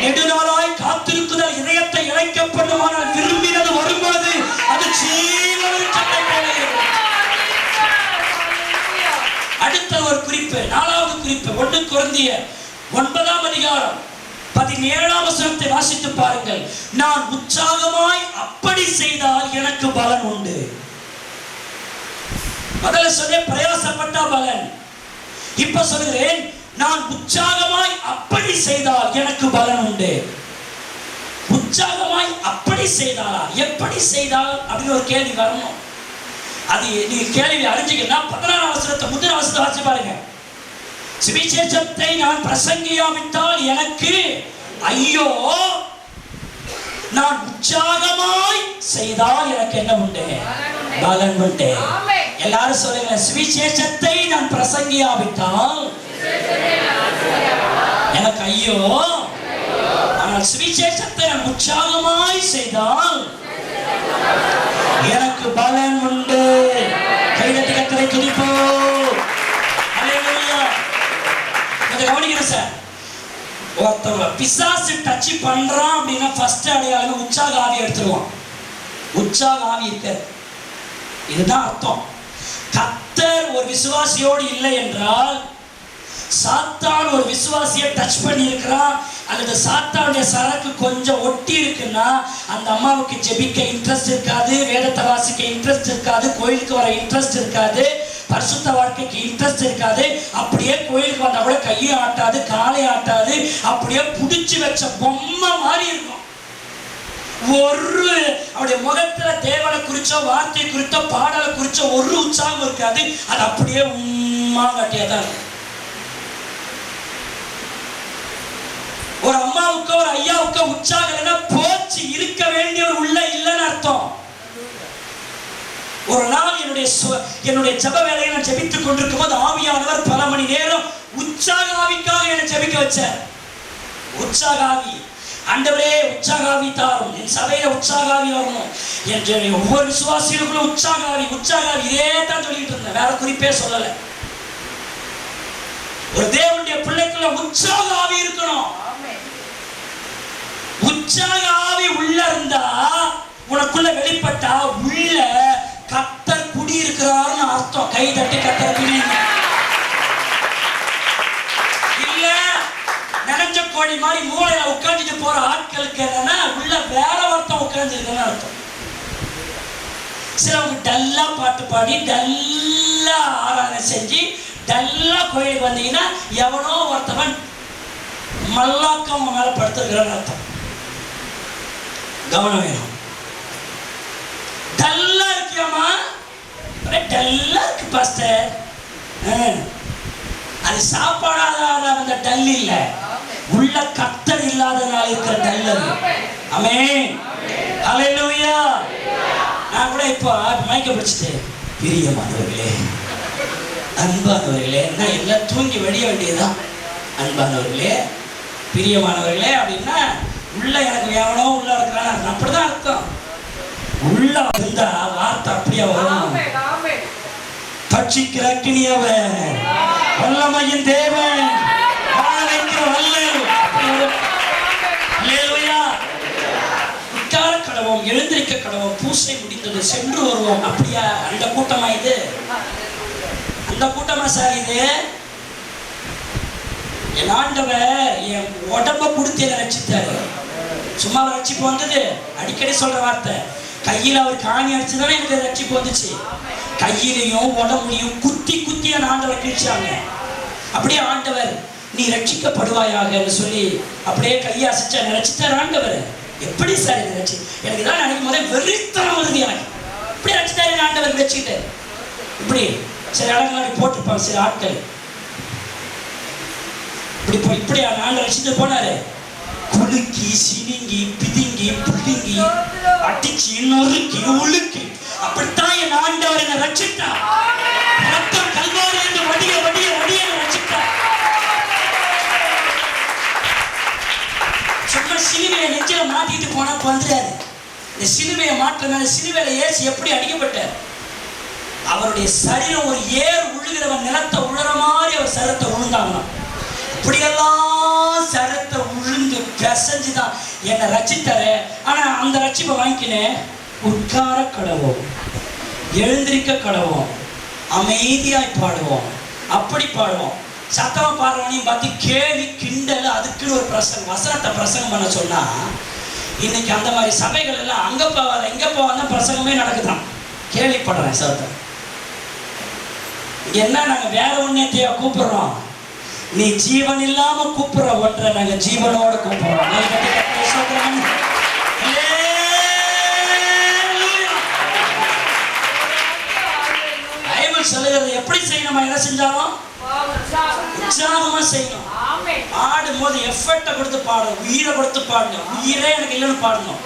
நெடுநாளாய் காத்திருக்குதல் இதயத்தை இழைக்கப்படுமானால் விரும்பினது வரும்பொழுது அது ஜீவனுச்சத்தை போல இருக்கும். அடுத்த ஒரு குறிப்பு, 4வது குறிப்பு, 1 கொரிந்தியர் 9ஆம் அதிகாரம் 17ஆம் வசனத்தை வாசித்து பாருங்கள். நான் உற்சாகமாய் அப்படி செய்தால் எனக்கு பலன் உண்டு. முதல்ல சொல்ல பிரயாசப்பட்ட பலன். இப்ப சொல்கிறேன், நான் உற்சாகமாய் அப்படி செய்தால் எனக்கு பலன் உண்டு. உற்சாகமாய் அப்படி செய்தாலா? எப்படி செய்தால் அப்படின்னு ஒரு கேள்வி வரணும். அது நீங்க கேள்வி அறிஞ்சிங்கன்னா 16ஆம் வசனத்தை முதல் வசனத்தை வாசி பாருங்க. சுவிசேஷத்தை நான் பிரசங்கியாவிட்டால் எனக்கு ஐயோ, நான் உற்சாகமாய் செய்தால் எனக்கு என்ன உண்டு? பலன் உண்டு. எல்லாரும் சொல்லுங்க, சுவிசேஷத்தை நான் பிரசங்கியாவிட்டால் எனக்கு ஐயோ, ஆனால் சுவிசேஷத்தை நான் உற்சாகமாய் செய்தால் எனக்கு பலன் உண்டு. கைதட்டி கர்த்தரை துதிப்போம். ஹல்லேலூயா. இத கவனிங்க சார். ஒருத்தவங்க பிசாசு டச் பண்றான் அப்படின்னா ஃபர்ஸ்ட் அடையாளம் உற்சாக ஆவி எடுத்துருவான். உற்சாக ஆவி இருக்காது. இதுதான் அர்த்தம். கர்த்தர் ஒரு விசுவாசியோடு இல்லை என்றால், சாத்தான் ஒரு விசுவாசியை டச் பண்ணி இருக்கிறான் அல்லது சாத்தானுடைய சரக்கு கொஞ்சம் ஒட்டி இருக்குன்னா அந்த அம்மாவுக்கு ஜெபிக்க இன்ட்ரெஸ்ட் இருக்காது, வேதத்தை வாசிக்க இன்ட்ரெஸ்ட் இருக்காது, கோயிலுக்கு வர இன்ட்ரெஸ்ட் இருக்காது, பரிசுத்த வாழ்க்கைக்கு இன்ட்ரெஸ்ட் இருக்காது. அப்படியே கோயிலுக்கு வந்தா கூட கையை ஆட்டாது, காலை ஆட்டாது, அப்படியே புடிச்சு வச்ச பொம்மை மாதிரி இருக்கும். ஒரு அவருடைய முகத்துல தேவனை குறிச்சோ வார்த்தை குறித்தோ பாடலை குறிச்சோ ஒரு உற்சாகம் இருக்காது. அது அப்படியே உம்மா கட்டியாதான். ஒரு அம்மாவுக்கு ஒரு ஐயாவுக்கு உற்சாகம் போச்சு, இருக்க வேண்டியவர் உள்ள இல்லைன்னு அர்த்தம். ஒரு நாள் என்னுடைய ஜெப வேலையை நான் ஜெபித்துக் கொண்டிருக்கும் போது ஆவியானவர் பல மணி நேரம் உற்சாக ஆவிக்காக என்னை ஜெபிக்க வச்சார். உற்சாக ஆவி, ஆண்டவரே உற்சாக ஆவி தாரும், என் சபையில உற்சாக ஆவி வரணும் என்று ஒவ்வொரு விசுவாசிகளுக்குள்ள உற்சாக ஆவி இதே தான் சொல்லிட்டு இருந்தேன், வேற குறிப்பே சொல்லல. ஒரு தேவனுடைய பிள்ளைக்குள்ள உற்சாக ஆவி இருக்கணும். உற்சாக ஆவி உள்ள இருந்தா, உனக்குள்ள வெளிப்பட்டா உள்ள கர்த்தர் குடி இருக்கிறார்னு அர்த்தம். கை தட்டி கர்த்தர் குடி. இல்ல நனைஞ்ச கோழி மாதிரி மூளையில உட்காந்துட்டு போற ஆட்களுக்கு என்னன்னா உள்ள வேற ஒருத்தம் உட்கார்ந்து இருக்குன்னு அர்த்தம். சிலவங்க டல்லா பாட்டு பாடி டல்லா ஆராதனை செஞ்சு டல்லா கோயிலுக்கு வந்தீங்கன்னா எவனோ ஒருத்தவன் மல்லாக்கம் மேல படுத்துக்கிறான்னு அர்த்தம். கவனம் வேணும். டல்லா இருக்கியாமா? டல்லா இருக்கு பாஸ்டர். அது சாப்பாடாத அந்த டல் இல்ல, உள்ள கர்த்தர் இல்லாதனால இருக்கிற டல் அது. ஆமென். ஹல்லேலூயா. நான் கூட இப்போ மைக்க பிடிச்சிட்டு, பிரியமானவர்களே அன்பானவர்களே, நான் எல்லாம் தூங்கி வடிய வேண்டியதுதான். அன்பானவர்களே பிரியமானவர்களே அப்படின்னா உள்ள எனக்கு எவனோ உள்ள இருக்கிறான் அப்படிதான் அர்த்தம். உள்ள இருந்தா வார்த்தை அப்படியே வரும். பட்சிக்கிற அக்கினியவன், வல்லமையின் தேவன், வாழ வைக்கிற வல்லல். ஹல்லேலூயா. உட்கார கடவோம், எழுந்திருக்க கடவோம், பூசை முடிந்தது சென்று வருவோம். அப்படியா? அந்த கூட்டமா இது? அந்த கூட்டமா சார் இது? என் ஆண்டவர் என் உடம்ப கொடுத்து என்ன ரட்சித்தாரு. சும்மா ரட்சிப்பு வந்தது அடிக்கடி சொல்ற வார்த்தை. கையில் அவர் காணி அடிச்சுதானே எனக்கு ரட்சிப்பு வந்துச்சு. கையிலையும் உடம்புலையும் குத்தி குத்தி என் ஆண்டவர் கிழிச்சாங்க. அப்படியே ஆண்டவர் நீ ரட்சிக்கப்படுவாயாக சொல்லி அப்படியே கையை அசைச்சா ரட்சித்தார் ஆண்டவர். எப்படி சார் இது ரட்சி? எனக்கு தான் நினைக்கும் போதே வெறித்தனம் வருது எனக்கு. இப்படி ரட்சித்தாரு ஆண்டவர் வச்சுக்கிட்டு இப்படி சில இடங்கள் போட்டிருப்பாங்க சில ஆட்கள். இப்படி ஆண்டவர் ரட்சித்து போனாரு. குலுக்கி சினிங்கி பிதுங்கி புடுங்கி அடிச்சு நொறுக்கி உழுக்கி அப்படித்தான் என் ஆண்டவர் என்னை ரட்சித்தார். ரத்தம் கல்வாரி என்று வடிய வடிய வடிய ரட்சித்தார். சும்மா சிலுவையை நெஞ்சில மாட்டிட்டு போனா வந்துடாது. இந்த சிலுவையை மாற்ற சிலுவையில ஏசி எப்படி அடிக்கப்பட்டார்? அவருடைய சரீரம் ஒரு ஏர் உழுகிறவன் நிலத்தை உழுற மாதிரி அவர் சரத்தை உழுந்தாங்க. இப்படியெல்லாம் சரத்தை உழுந்து பிசைஞ்சுதான் என்னை ரட்சித்தாரு. ஆனா அந்த ரட்சிப்பை வாங்கிக்கினேன். உட்கார கடவோம், எழுந்திருக்க கடவோம், அமைதியாய் பாடுவோம். அப்படி பாடுவோம். சத்தமா பாடுறவனையும் பார்த்து கேள்வி கிண்டல் அதுக்குன்னு ஒரு வசனத்தை பிரசங்கம் பண்ண சொன்னா இன்னைக்கு அந்த மாதிரி சபைகள் எல்லாம் அங்க போவாத எங்க போவாத பிரசங்கமே நடக்குதான். கேள்விப்படுறேன் சத்தம். என்ன நாங்க வேற ஒன்னத்தையா கூப்பிடுறோம்? நீ ஜீவன் இல்லாம கூப்பிடுற ஒன்றை நாங்க ஜீவனோட கூப்பிடுறோம். உற்சாகமா செய்யணும். பாடும் போது எஃபர்ட்டை கொடுத்து பாடணும், உயிரை கொடுத்து பாடணும். உயிரே எனக்கு இல்லைன்னு பாடணும்.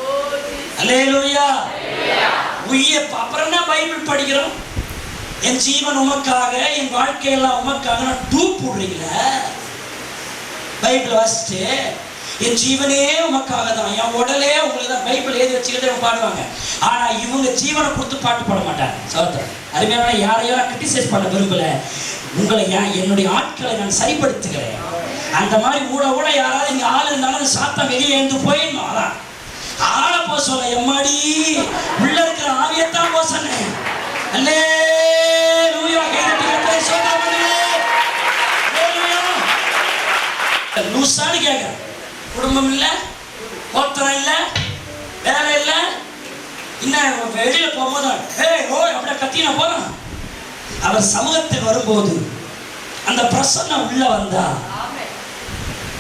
அல்லேலூயா. உயிரை அப்புறம் என்ன பைபிள் படிக்கிறோம்? என் ஜீவன் உமக்காக, என் வாழ்க்கையெல்லாம் உமக்காக. நான் டூப் போடுறீங்களா? பைபிள் வாசிச்சு என் ஜீவனே உமக்காக தான், என் உடலே உங்களுக்கு தான். பைபிள் எழுதி வச்சுக்கிட்டு பாடுவாங்க. ஆனா இவங்க ஜீவனை கொடுத்து பாட்டு பாட மாட்டாங்க. சகோதரர், அருமையான, யாரையோ கிரிட்டிசைஸ் பண்ண விரும்பல. உங்களை என்னுடைய ஆட்களை நான் சரிப்படுத்துகிறேன். அந்த மாதிரி ஊட யாராவது இங்க ஆள் இருந்தாலும் சாத்தம் வெளியே எழுந்து போயிடணும். அதான் ஆளை போக சொல்ல, எம்மாடி உள்ள இருக்கிற ஆவியத்தான் போக சொன்னேன். அல்லேலூயா. லூசான்னு கேட்கிறேன். குடும்பம் இல்லை, கோத்திரம் இல்லை, வேலை இல்லை, இன்னும் வெளியில போகும்போது அப்படியே கத்தின போறான். அவர் சமூகத்தில் வரும்போது அந்த பிரசன்னம் உள்ள வந்தா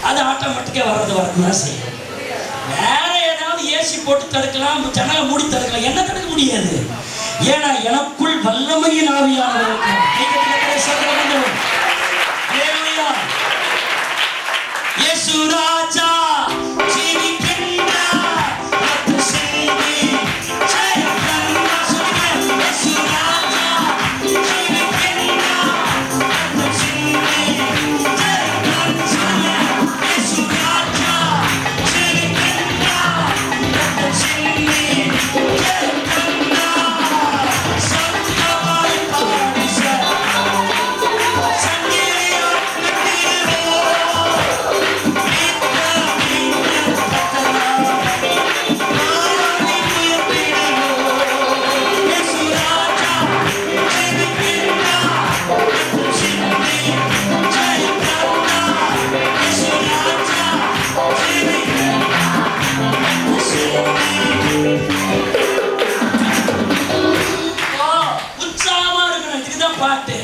அது ஆட்டோமேட்டிக்கா வரதான் செய்யும். வேற ஏதாவது ஏசி போட்டு தடுக்கலாம், ஜன்னலை மூடி தடுக்கலாம், என்ன தடுக்க முடியாது. ஏன்னா எனக்குள் வல்லமையின் ஆவியானவர். இயேசு ராஜா பாட்டு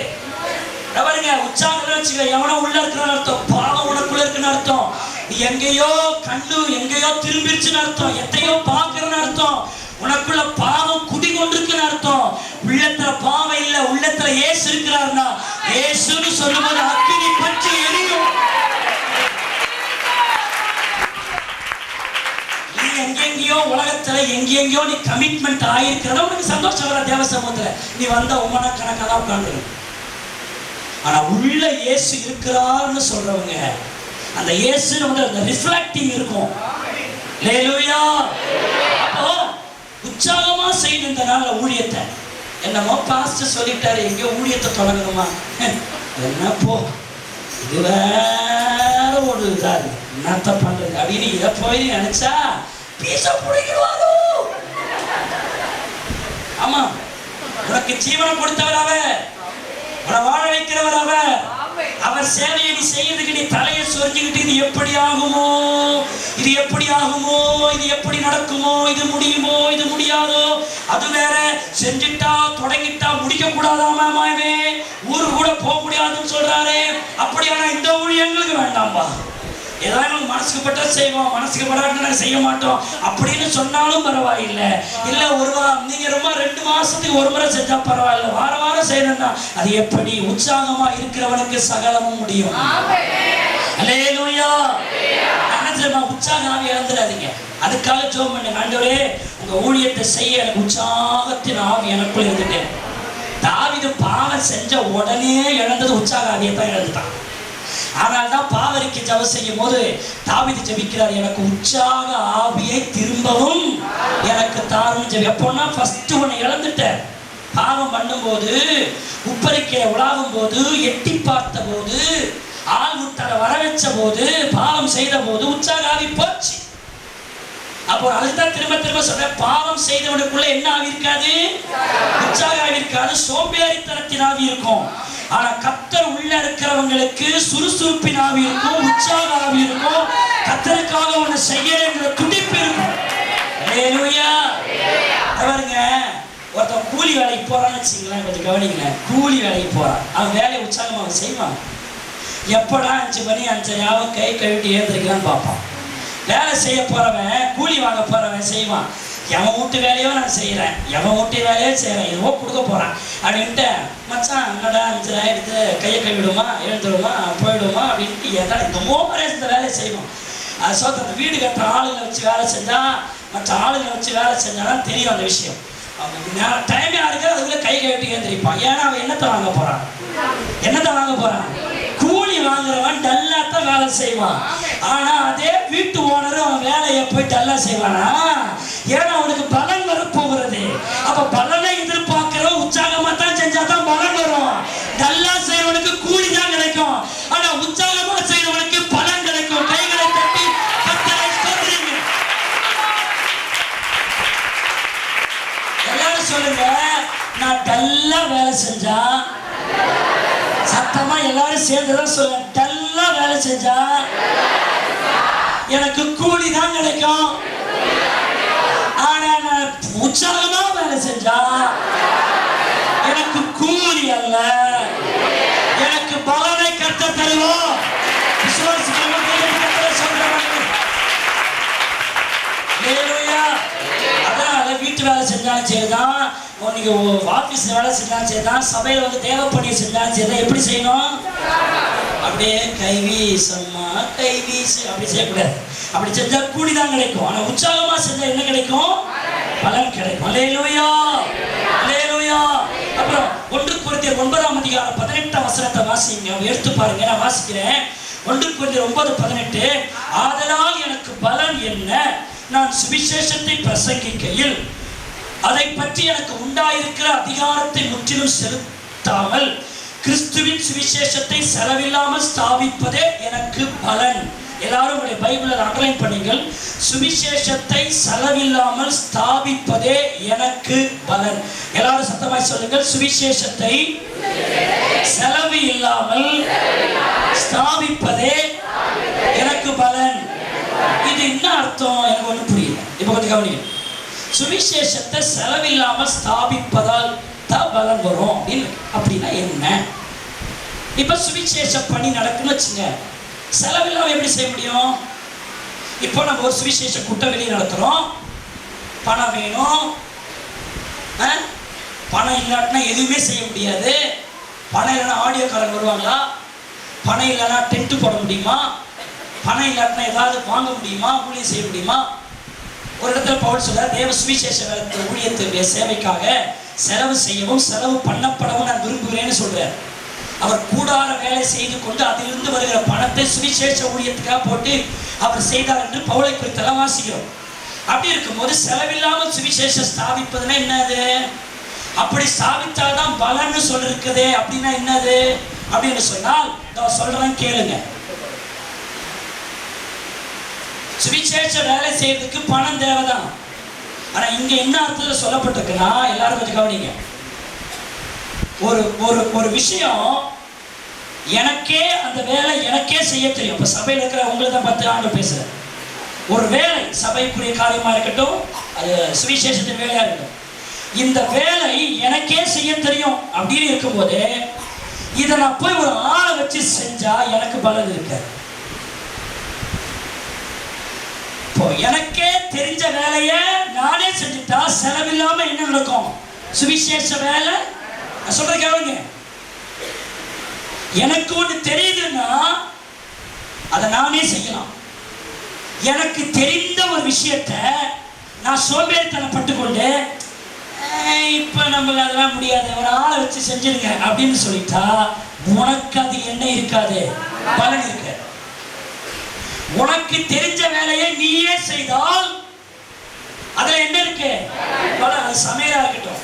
பாருங்க. உற்சாகம் வச்சுக்க, எவனோ உள்ள இருக்கிறன்னு அர்த்தம், பாவம் உனக்குள்ள இருக்குன்னு அர்த்தம். நீ எங்கேயோ கண்ணு எங்கேயோ திரும்பிடுச்சுன்னு அர்த்தம், எத்தையோ பார்க்கறன்னு அர்த்தம். உனக்குள்ள பாவம் குடிகொண்டிருக்குன்னு அர்த்தம். உள்ளத்துல பாவம் இல்ல, உள்ளத்துல இயேசு இருக்கிறார்னா, இயேசுன்னு சொல்லும்போது அக்கினி பற்றி எரியும். நீ எங்கெங்கயோ உலகத்துல எங்கெங்கயோ நீ கமிட்மெண்ட் ஆயிருக்கிறத உனக்கு சந்தோஷம் வர. தேவ சமூகத்துல நீ வந்த உமன கணக்கெல்லாம் உட்காந்துரு. ஆனா உள்ள இயேசு இருக்கிறார்னு சொல்றவங்க, அந்த இயேசு வந்து அந்த ரிஃப்ளெக்டிங் இருக்கும். ஹல்லேலூயா. அப்போ உற்சாகமா செய்யணும் இந்த நாள்ல ஊழியத்தை. என்னமோ பாஸ்டர் சொல்லிட்டாரு, எங்கேயோ ஊழியத்தை தொடங்கணுமா? என்ன போ, இது வேற ஒரு இதாரு, என்னத்த பண்றது அப்படின்னு இதை போய் நினைச்சா பீச பிடிக்கிறாரோ. ஆமா, உனக்கு ஜீவனம் கொடுத்தவர் அவர், உன்னை வாழ வைக்கிறவர் அவர். அவர் சேவையை நீ செய்யறதுக்கு நீ தலையை சொரிஞ்சுக்கிட்டு இது எப்படி ஆகுமோ, இது எப்படி ஆகுமோ, இது எப்படி நடக்குமோ, இது முடியுமோ, இது முடியாதோ, அது வேற, செஞ்சுட்டா தொடங்கிட்டா முடிக்க கூடாதாமே, ஊரு கூட போக முடியாதுன்னு சொல்றாரு. அப்படியான இந்த ஊழியங்களுக்கு வேண்டாம்பா. ஏதாவது நமக்கு மனசுக்கு பட்டா செய்வோம், மனசுக்கு படாட்டு நாங்கள் செய்ய மாட்டோம் அப்படின்னு சொன்னாலும் பரவாயில்லை. இல்லை நீங்க ரொம்ப 2 மாசத்துக்கு ஒரு முறை செஞ்சா பரவாயில்ல, வார வாரம் செய்யணும்னா அது எப்படி? உற்சாகமா இருக்கிறவனுக்கு சகலமும் முடியும். அல்லேலூயா. உற்சாக ஆவி இழந்துடாதீங்க. அதுக்காக ஜெபம் பண்ணுங்க. ஆண்டவரே, உங்க ஊழியத்தை செய்ய எனக்கு உற்சாகத்தின் ஆவி எனக்குள்ள இருந்துட்டேன். தாவீது பாவம் செஞ்ச உடனே இழந்தது உற்சாக ஆவியை தான் இழந்துட்டான். ஆனால் தான் பாவரிக்கு ஜெபம் செய்யும் போது தாவீது ஜெபிக்கிறார், எனக்கு உற்சாக ஆவியை திரும்பவும் எனக்கு தாரும் ஜெபி. எப்போன்னா ஃபர்ஸ்ட் உன்னை இழந்துட்டேன். பாவம் பண்ணும்போது, உப்பரிக்கையை உலாவும் போது, எட்டி பார்த்த போது, ஆள் முட்டரை வர வச்ச போது, பாவம் செய்த போது உற்சாக ஆவி போச்சு. அப்போ அதுதான் திரும்ப திரும்ப சொல்றேன், பாவம் செய்தவனுக்குள்ள என்ன ஆவி இருக்காது? உற்சாக ஆவி இருக்காது, சோம்பேறித்தனத்தின் ஆவி இருக்கும். ஆனா கர்த்தர் உள்ள இருக்கிறவங்களுக்கு சுறுசுறுப்பின் ஆவி இருக்கும், உற்சாக ஆவி இருக்கும், கர்த்தருக்காக ஒண்ணு செய்யற துடிப்பு இருக்கும். அல்லேலூயா. பாருங்க, ஒருத்தன் கூலி வேலைக்கு போறான்னு வச்சுங்களேன், கொஞ்சம் கவனிக்கல. கூலி வேலைக்கு போறான், அவன் வேலையை உற்சாகமா அவன் செய்வான். எப்படா 5 மணி 5:30 ஆகும் கை கழுவிட்டு ஏந்திரிக்கலான்னு பார்ப்பான். வேலை செய்ய போறவன், கூலி வாங்க போறவன் செய்வான். எவன் வீட்டு வேலையோ நான் செய்யறேன், எவன் வீட்டு வேலையோ செய்யறேன், எதுவோ கொடுக்க போறான் அப்படின்ட்டு மச்சான் என்னடா 5 எடுத்து கையை கைவிடுமா எழுந்துடுமா போயிடுமா அப்படின்ட்டு ஏன்னா இந்த இந்த வேலையை செய்வோம். அது சொல்ல அந்த வீடு கட்டுற ஆளுங்களை வச்சு வேலை செஞ்சால் மற்ற ஆளுங்களை வச்சு வேலை செஞ்சாலும் தெரியும் அந்த விஷயம். அவன் டைம் யாருக்கு அதுக்குள்ளே கை கட்டி எழுந்திருப்பான். ஏன்னா அவன் என்னத்தை வாங்க போகிறான், என்னத்தை வாங்க போகிறான்? கூலி வாங்குறவன் டல்லாத்தான் வேலை செய்வான். ஆனா அதே வீட்டு ஓனரும் அவன் வேலையை போய் டல்லா செய்வானா? ஏன்னா அவனுக்கு பலன் வரப்போகிறது. அப்ப பலனை எதிர்பார்க்கிற உற்சாகமா தான் செஞ்சாதான் பலன் வரும். டல்லா செய்வனுக்கு கூலி தான் கிடைக்கும், ஆனா உற்சாகமா செய்வனுக்கு பலன் கிடைக்கும். கைகளை தட்டி கர்த்தரை ஸ்தோத்திரிங்க. எல்லாரும் சொல்லுங்க, நான் டல்லா வேலை செஞ்சா, சத்தமா எல்லாரும் சேர்ந்துதான் சொல்லுங்க, டல்லா வேலை செஞ்சா எனக்கு கூலி தான் கிடைக்கும். ஆனா நான் உற்சாகமா வேலை செஞ்சா எனக்கு கூலி அல்ல, எனக்கு பலனை கட்ட தருவோம். அதனால வீட்டு வேலை செஞ்சாலும் சரிதான், நீங்க ஆபீஸ் வேலை செஞ்சாலும் சரிதான், சபையில வந்து தேவ பணியை செஞ்சாலும் சரிதான். எப்படி செய்யணும்? அப்படியே கைவீசம்மா கைவீசு அப்படி செய்யக்கூடாது. அப்படி செஞ்சா கூலிதான் கிடைக்கும். ஆனா உற்சாகமா செஞ்சா என்ன கிடைக்கும்? பலன் கிடைக்கும். அல்லேலூயா, அல்லேலூயா. அப்புறம் 1 கொரிந்தியர் 9:18 வாசிங்க, எடுத்து பாருங்க. நான் வாசிக்கிறேன். 1 கொரிந்தியர் 9:18. ஆதலால் எனக்கு பலன் என்ன? நான் சுவிசேஷத்தை பிரசங்கிக்கையில் அதை பற்றி எனக்கு உண்டாயிருக்கிற அதிகாரத்தை முற்றிலும் செலுத்தாமல் கிறிஸ்துவின் சுவிசேஷத்தை செலவில்லாமல் ஸ்தாபிப்பதே எனக்கு பலன். எல்லாரும் உங்களுடைய பைபிளை அண்டர்லைன் பண்ணுங்கள். சுவிசேஷத்தை செலவில்லாமல் ஸ்தாபிப்பதே எனக்கு பலன். எல்லாரும் சத்தமாய் சொல்லுங்கள், சுவிசேஷத்தை செலவு இல்லாமல் ஸ்தாபிப்பதே எனக்கு பலன். இது என்ன அர்த்தம்? எனக்கு ஒன்றும் புரியல. இப்ப கொஞ்சம் கவனிங்க. சுவிசேஷத்தை செலவில்லாமல் ஸ்தாபிப்பதால் தான் பலன் வரும் அப்படின்னா என்ன? இப்ப சுவிசேஷ பணி நடக்குன்னு வச்சுங்க, செலவில்லாம எப்படி செய்ய முடியும்? இப்போ நம்ம ஒரு சுவிசேஷ கூட்டம் வெளியே நடத்துறோம், பணம் வேணும். பணம் இல்லாட்டினா எதுவுமே செய்ய முடியாது. பணம் இல்லைன்னா ஆடியோக்காரங்க வருவாங்களா? பணம் இல்லைன்னா டென்ட் போட முடியுமா? பணம் இல்லாட்டினா ஏதாவது வாங்க முடியுமா? ஊழியம் செய்ய முடியுமா? ஒரு இடத்துல பவுல் சொல்றார், தேவ சுவிசேஷ ஊழியத்துடைய சேவைக்காக செலவு செய்யவும் செலவு பண்ணப்படவும் நான் விரும்புகிறேன்னு சொல்றார். அவர் கூடார வேலை செய்து கொண்டு அதிலிருந்து வருகிற பணத்தை சுவிசேஷ ஊழியத்துக்காக போட்டு அவர் செய்தார் என்று பவுலை குறித்தெல்லாம் வாசிக்கிறோம். அப்படி இருக்கும்போது செலவில்லாமல் சுவிசேஷம் ஸ்தாபிப்பதுன்னா என்னது? அப்படி ஸ்தாபித்தால்தான் பலன்னு சொல்லிருக்குது. அப்படின்னா என்னது அப்படின்னு சொன்னால் நான் சொல்றேன் கேளுங்க. சுவிசேஷ வேலை செய்யறதுக்கு பணம் தேவைதான். ஆனா இங்க என்ன அர்த்தத்தில் சொல்லப்பட்டிருக்குன்னா, எல்லாரும் கொஞ்சம் கவனிங்க. ஒரு விஷயம் எனக்கே, அந்த வேலை எனக்கே செய்ய தெரியும். இப்ப சபையில் இருக்கிற உங்களை தான் 10 ஆண்டு பேசுறேன். ஒரு வேலை சபைக்குரிய காரியமா இருக்கட்டும், அது சுவிசேஷத்தின் வேலையா இருக்கட்டும், இந்த வேலை எனக்கே செய்ய தெரியும் அப்படின்னு இருக்கும்போது இதை நான் போய் ஒரு ஆளை வச்சு செஞ்சா எனக்கு பலன் இருக்காது. எனக்கே தெரிஞ்ச வேலையை நானே செஞ்சுட்டா செலவில்லாம என்ன நடக்கும்? சுவிசேஷ வேலை. நான் சொல்ற கேளுங்க. எனக்கு ஒண்ணு தெரியுதுன்னா அதை நானே செய்யலாம். எனக்கு தெரிந்த ஒரு விஷயத்த நான் சோம்பேறித்தனப்பட்டு கொண்டு இப்ப நம்மள அதெல்லாம் முடியாது, ஒரு ஆளை வச்சு செஞ்சிருங்க அப்படின்னு சொல்லிட்டா உனக்கு அது என்ன இருக்காது? பலன் இருக்க. உனக்கு தெரிஞ்ச வேலையை நீயே செய்தால் அதுல என்ன இருக்கு? அது சமையலா இருக்கட்டும்,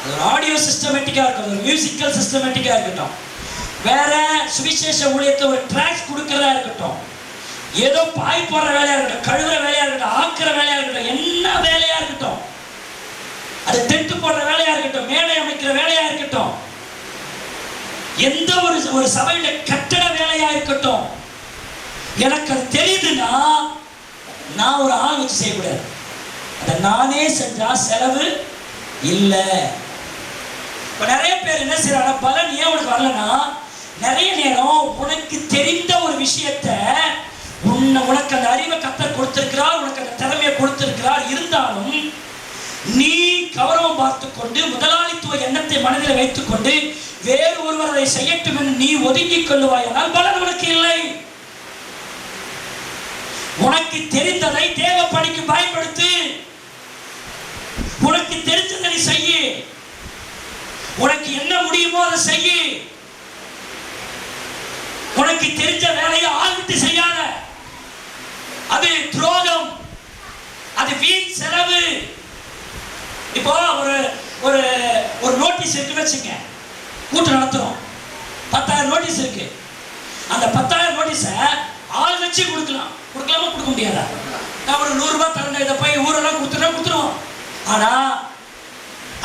அது ஆடியோ சிஸ்டமேட்டிக்கா இருக்கட்டும், ஒரு மியூசிக்கல் சிஸ்டமேட்டிக்கா இருக்கட்டும், வேற சுவிசேஷ ஊழியத்தை ஒரு ட்ராக்ஸ் கொடுக்கறதா இருக்கட்டும், ஏதோ பாய் போடுற வேலையா இருக்கட்டும், கழுவுற வேலையா இருக்கட்டும், ஆக்குற வேலையா இருக்கட்டும், என்ன வேலையா இருக்கட்டும், அது டென்ட் போடுற வேலையா இருக்கட்டும், மேடை அமைக்கிற வேலையா இருக்கட்டும், எந்த ஒரு சபையில கட்டட வேலையா இருக்கட்டும், எனக்கு அது தெரியுதுன்னா நான் ஒரு ஆள் வச்சு செய்யக்கூடாது. அதை நானே செஞ்சா செலவு இல்லை. இப்போ நிறைய பேர் என்ன செய்யறாங்க, பலன் ஏன் உனக்கு வரலன்னா, நிறைய நேரம் உனக்கு தெரிந்த ஒரு விஷயத்த உனக்கு அந்த அறிவை கர்த்தர் கொடுத்திருக்கிறார், உனக்கு அந்த திறமையை கொடுத்திருக்கிறார், இருந்தாலும் நீ கௌரவம் பார்த்து கொண்டு முதலாளித்துவ எண்ணத்தை மனதில் வைத்துக் கொண்டு வேறு ஒருவர் அதை செய்யட்டும் என்று நீ ஒதுங்கிக் கொள்ளுவாயானால் பலன் உனக்கு இல்லை. உனக்கு தெரிந்ததை தேவ பணிக்கு பயன்படுத்து. உனக்கு தெரிந்ததை செய்ய. உனக்கு என்ன முடியுமோ அதை செய்ய. உனக்கு தெரிஞ்ச வேலையை ஆள் விட்டு செய்யாத. அது துரோகம், அது வீண் செலவு. இப்போ ஒரு ஒரு ஒரு நோட்டீஸ் இருக்குன்னு வச்சுங்க, கூட்டம் நடத்துறோம், 10,000 நோட்டீஸ் இருக்கு. அந்த 10,000 நோட்டீஸை ஆள் வச்சு கொடுக்கலாம். கொடுக்கலாமா கொடுக்க முடியாதா? நான் ஒரு 100 ரூபாய் தரேன், இதை போய் ஊரெல்லாம் கொடுத்துருவோம். ஆனா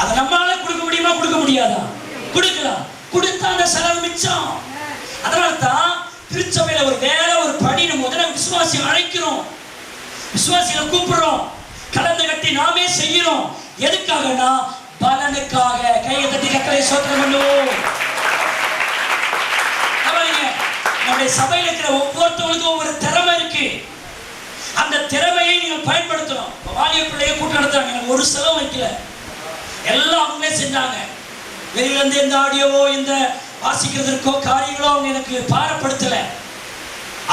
அதை நம்மளால கொடுக்க முடியுமா கொடுக்க முடியாதா? கொடுக்கலாம். கொடுத்தா அந்த செலவு மிச்சம். அதனால தான் திருச்சபையில ஒரு வேலை ஒரு பணி முதல்ல விசுவாசி அழைக்கிறோம், விசுவாசிகளை கூப்பிடுறோம், கலந்து கட்டி நாமே செய்யறோம். எதுக்காகனா பலனுக்காக. கையை தட்டி கர்த்தரை ஸ்தோத்திரம் பண்ணுவோம். நம்முடைய சபையில் இருக்கிற ஒவ்வொருத்தவங்களுக்கும் ஒவ்வொரு திறமை இருக்கு. அந்த திறமையை நீங்கள் பயன்படுத்தணும். வாலிய பிள்ளைய கூட்டம் நடத்துறாங்க, எனக்கு ஒரு செலவு வைக்கல, எல்லாம் அவங்களே செஞ்சாங்க. வெளியில இருந்து இந்த ஆடியோவோ இந்த வாசிக்கிறதுக்கோ காரியங்களோ அவங்க எனக்கு பாரப்படுத்தல,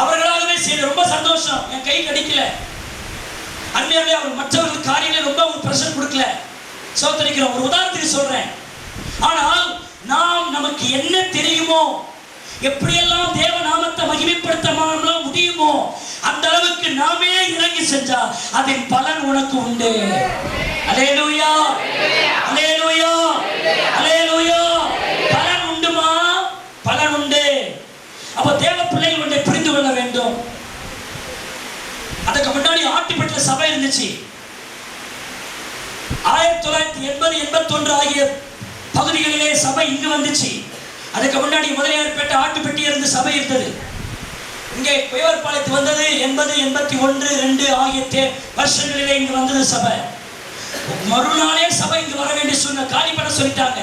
அவர்களாகவே செய்ய ரொம்ப சந்தோஷம். என் கை கடிக்கல. அன்மையாலே அவர் மற்றவர்கள் காரியங்களை ரொம்ப ஒரு பிரஷர் கொடுக்கல. சோதரிக்கிறோம். ஒரு உதாரணத்துக்கு சொல்றேன். ஆனால் நாம் நமக்கு என்ன தெரியுமோ, எப்படியெல்லாம் தேவ நாமத்தை மகிமைப்படுத்த முடியுமோ அந்த அளவுக்கு நாமே இறங்கி செஞ்சா அதன் பலன் உனக்கு உண்டு. அல்லேலூயா, அல்லேலூயா, அல்லேலூயா. பலன் உண்டுமா? பலன் உண்டு. அப்ப தேவ பிள்ளைகள் ஒன்றை புரிந்து கொள்ள வேண்டும். அதுக்கு முன்னாடி ஆட்டுப்பட்டில சபை இருந்துச்சு. 1980, 81 ஆகிய பகுதிகளிலே சபை இங்கு வந்துச்சு. அதுக்கு முன்னாடி முதலியார்பேட்டை ஆட்டுப்பட்டி இருந்து சபை இருந்தது. இங்கே குயவர்பாளையத்து வந்தது 80, 81, 2 ஆகிய வருஷங்களிலே இங்கு வந்தது சபை. மறுநாளே சபை இங்கு வர வேண்டிய சொன்ன காலி பண்ண சொல்லிட்டாங்க.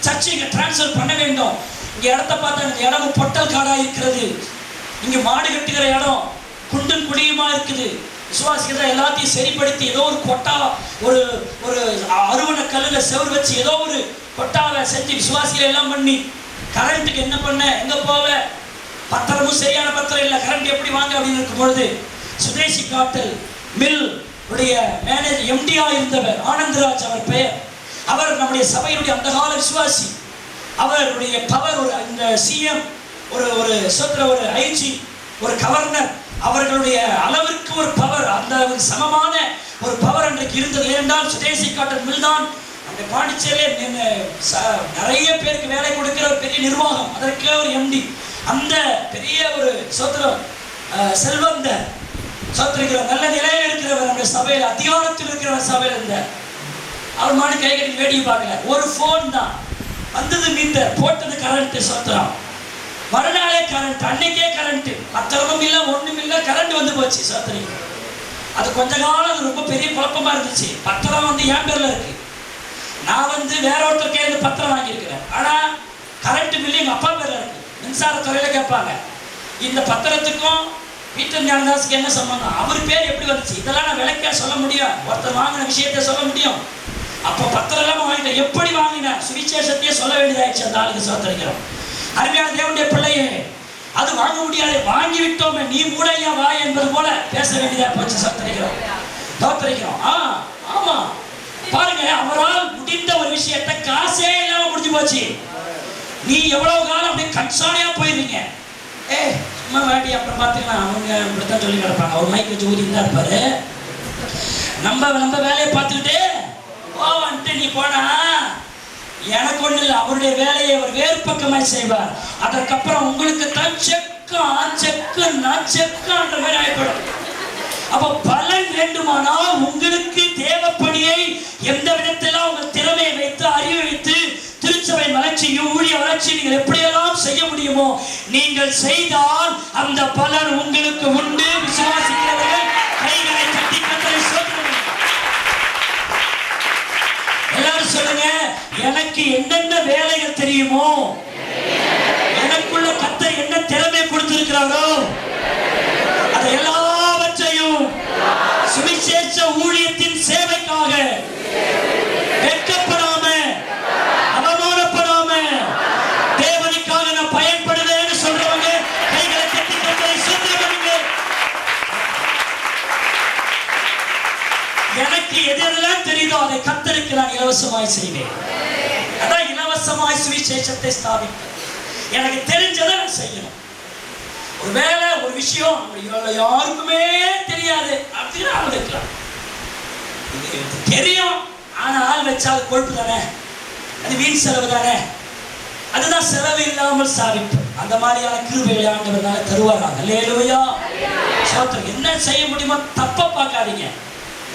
சர்ச்சை இங்க டிரான்ஸ்ஃபர் பண்ண வேண்டும். இங்க இடத்த பார்த்தா இந்த இடம் பொட்டல் காடா இருக்கிறது. இங்க மாடு கட்டுகிற இடம் குண்டும் குடியுமா இருக்குது. விசுவாசிகளை எல்லாத்தையும் சரிப்படுத்தி ஏதோ ஒரு கொட்டா ஒரு ஒரு அருவண கல்லுல செவரு வச்சு ஏதோ ஒரு கொட்டாவை செஞ்சு விசுவாசிகளை எல்லாம் பண்ணி கரண்ட்டுக்கு என்ன பண்ண எங்க போவ, பத்திரமும் சரியான பத்திரம் இல்லை, கரண்ட் எப்படி வாங்க அப்படின்னு இருக்கும் பொழுது சுதேசி காட்டல் மில் உடைய மேனேஜர் எம்டியா இருந்தவர் ஆனந்தராஜ் அவர் பெயர். அவர் நம்முடைய சபையினுடைய அந்த கால விசுவாசி. அவருடைய பவர் ஒரு இந்த சிஎம் ஒரு ஒரு ஒரு ஐஜி ஒரு கவர்னர் அவர்களுடைய அளவிற்கு ஒரு பவர், அந்த சமமான ஒரு பவர் அன்றைக்கு இருந்தது. ஏனென்றால் சுதேசி காட்டல் மில் தான் அந்த பாண்டிச்சேரியிலே நிறைய பேருக்கு வேலை கொடுக்கிற ஒரு பெரிய நிர்வாகம். அதற்கே ஒரு எம்டி. அந்த பெரிய ஒரு செல்வந்த சோத்திரிக்கிற நல்ல நிலையில் இருக்கிறவர் நம்முடைய சபையில் அதிகாரத்தில் இருக்கிறவர் சபையில் இருந்த அவர் மாதிரி கை கட்டி வேடிக்கை பார்க்கல. ஒரு போன் தான் வந்தது, மீட்டர் போட்டது, கரண்ட் சோத்திரம். மறுநாளே கரண்ட், அன்னைக்கே கரண்ட், பத்திரமும் இல்லை ஒண்ணும் இல்லை, கரண்ட் வந்து போச்சு சோத்திரிக்கிறோம். அது கொஞ்ச காலம் அது ரொம்ப பெரிய குழப்பமா இருந்துச்சு. பத்திரம் வந்து என் பேர்ல இருக்கு, நான் வந்து வேற ஒருத்தர் கேட்டு பத்திரம் வாங்கியிருக்கிறேன். ஆனா கரண்ட் பில்லு எங்க அப்பா பேர்ல இருக்கு. மின்சாரத்துறையில கேட்பாங்க இந்த பத்திரத்துக்கும் பீட்டர் ஞானதாஸுக்கு என்ன சம்பந்தம், அவர் பேர் எப்படி வந்துச்சு, இதெல்லாம் நான் விளக்க சொல்ல முடியும், ஒருத்தர் வாங்கின விஷயத்த சொல்ல முடியும். அப்போ பத்திரம் எல்லாம் வாங்கிட்டேன், எப்படி வாங்கின சுவிசேஷத்தையே சொல்ல வேண்டியதாயிடுச்சு அந்த ஆளுக்கு. சோத்திரிக்கிறோம். அருமையான தேவனுடைய பிள்ளையே, அது வாங்க முடியாது, வாங்கி விட்டோமே நீ மூடையா வா என்பது போல பேச வேண்டியதா போச்சு. சோத்திரிக்கிறோம், தோத்திரிக்கிறோம். ஆமா பாருங்க, அவரால் முடிந்த ஒரு விஷயத்தை காசே இல்லாம முடிஞ்சு போச்சு. நீ எவ்வளவு காலம் அப்படியே கட்சாலையா போயிருவீங்க. சும்மா வேண்டி அப்புறம் பாத்துக்கலாம், அவங்க இப்படித்தான் சொல்லி கிடப்பாங்க. அவர் மைக் வச்சு ஊதிட்டு தான் இருப்பாரு. நம்ம வேலையை பார்த்துக்கிட்டு வந்துட்டு நீ போனா எனக்கு ஒண்ணு இல்லை, அவருடைய வேலையை அவர் வேறு பக்கமாய் செய்வார். அதற்கப்புறம் உங்களுக்கு தான் செக்குன்ற மாதிரி ஆயிப்படும். அப்ப பலன் வேண்டுமானால் உங்களுக்கு தேவைப்படியை எந்த விதத்திலாம் உங்கள் திறமையை வைத்து அறிவை வைத்து திருச்சபை வளர்ச்சியும் ஊழிய வளர்ச்சி நீங்கள் எப்படியெல்லாம் செய்ய முடியுமோ நீங்கள் செய்தால் அந்த பலன் உங்களுக்கு உண்டு. விசுவாசிக்கிறவர்கள் கைகளை தட்டி கர்த்தரை ஸ்தோத்திரம். எல்லாரும் சொல்லுங்க, எனக்கு என்னென்ன வேலைகள் தெரியுமோ, எனக்குள்ள கர்த்தர் என்ன திறமை கொடுத்திருக்கிறாரோ அது எல்லாவற்றையும் சுவிசேஷ ஊழியத்தின் சேவைக்காக வெட்கப்படாத எனக்கு எதெல்லாம் தெரியுதோ அதை கர்த்தருக்கு நான் இலவசமாய் செய்வேன். அதான் இலவசமாய் சுவிசேஷத்தை ஸ்தாபிப்பேன். எனக்கு தெரிஞ்சதை நான் செய்யணும். ஒருவேளை ஒரு விஷயம் யாருக்குமே தெரியாது அப்படின்னு ஆள் வைக்கலாம். தெரியும், ஆனா ஆள் வச்சா அது கொழுப்பு தானே, அது வீண் செலவு தானே. அதுதான் செலவு இல்லாமல் சாதிப்பு. அந்த மாதிரியான கிருபைகளை ஆண்டவரால் தருவாராங்க. அல்லேலூயா. சோத்திரம். என்ன செய்ய முடியுமோ தப்ப பார்க்காதீங்க,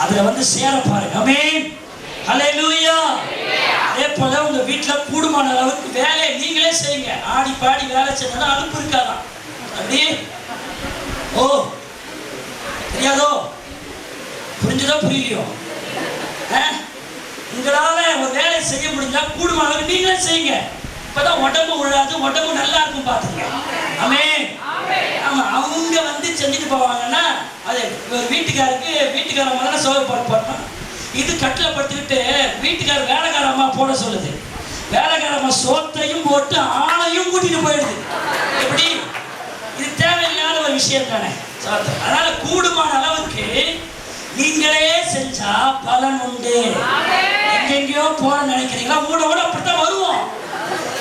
அதுல சேர பாருங்க. ஆமென். அல்லேலூயா. அதே போல உங்க வீட்டுல கூடுமான அளவுக்கு வேலையை நீங்களே செய்யுங்க. ஆடி பாடி வேலை செஞ்சா அலுப்பு இருக்காதான். அப்படி ஓ தெரியாதோ, புரிஞ்சுதோ புரியலையோ, உங்களால ஒரு வேலையை செய்ய முடிஞ்சா கூடுமான அளவுக்கு நீங்களே செய்யுங்க. இப்பதான் உடம்பு உழாது, உடம்பு நல்லா இருக்கும் பாத்துங்க. ஆமென். ஆமா, அவங்க செஞ்சுட்டு போவாங்கன்னா அது வீட்டுக்காரன் முதல்ல சோறு போடணும். இது கட்டில படுத்துக்கிட்டு வீட்டுக்கார வேலைக்கார அம்மா போட சொல்லுது. வேலைக்கார அம்மா சோத்தையும் போட்டு ஆணையும் கூட்டிட்டு போயிடுது. எப்படி? இது தேவையில்லாத ஒரு விஷயம் தானே. அதனால கூடுமான அளவுக்கு நீங்களே செஞ்சா பலன் உண்டு. எங்கெங்கயோ போற நினைக்கிறீங்களா? மூடோட அப்படித்தான் வருவோம்.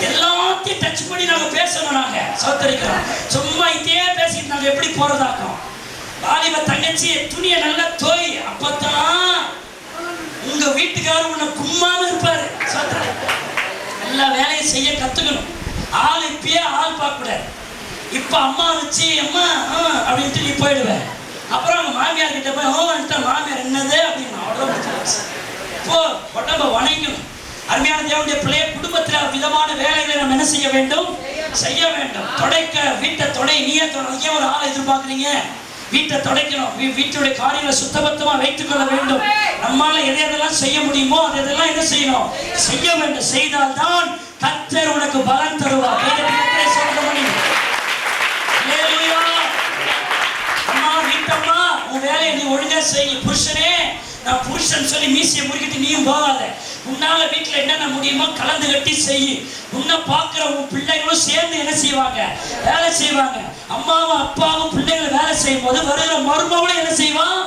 எல்லாத்தையும் டச் பண்ணி நாங்க பேசணும். நாங்க சோத்தரிக்கிறோம். சும்மா இதே பேசிட்டு நாங்க எப்படி போறதாக்கும்? வாலிப தங்கச்சி துணியை நல்லா தோய், அப்பதான் உங்க வீட்டுக்காரர் உன்னை கும்மாம இருப்பாரு. எல்லா வேலையும் செய்ய கத்துக்கணும். ஆள் இப்பயே ஆள் பார்க்க கூடாது. இப்ப அம்மா வச்சு அம்மா அப்படின்ட்டு நீ போயிடுவேன். அப்புறம் அவங்க மாமியார் கிட்ட போய் மாமியார் என்னது அப்படின்னு அவ்வளவு இப்போ உடம்ப வணங்கணும். அருமையான தேவனுடைய பிள்ளைய குடும்பத்தில் விதமான வேலைகளை நம்ம என்ன செய்ய வேண்டும்? செய்ய வேண்டும். தொடைக்க வீட்டை தொடை. நீயே ஏன் ஒரு ஆளை எதிர்பார்க்குறீங்க? வீட்டை தொடைக்கணும். வீட்டுடைய காரியங்களை சுத்தபத்தமா வைத்துக் கொள்ள வேண்டும். நம்மால எதையெல்லாம் செய்ய முடியுமோ அதெல்லாம் என்ன செய்யணும்? செய்ய வேண்டும். செய்தால்தான் கர்த்தர் உனக்கு பலன் தருவார். சொல்ல முடியும். அம்மா வீட்டம்மா உன் வேலையை நீ ஒழுங்கா செய்ய. புருஷனே நான் புருஷன் சொல்லி மீசியை முறுக்கிட்டு நீயும் போகாத. உன்னால வீட்டுல என்னென்ன முடியுமோ கலந்து கட்டி செய். உன்னை பார்க்கிற உன் பிள்ளைகளும் சேர்ந்து என்ன செய்வாங்க? வேலை செய்வாங்க. அம்மாவும் அப்பாவும் பிள்ளைகளை வேலை செய்யும் போது வருகிற மருமகளும் என்ன செய்வான்?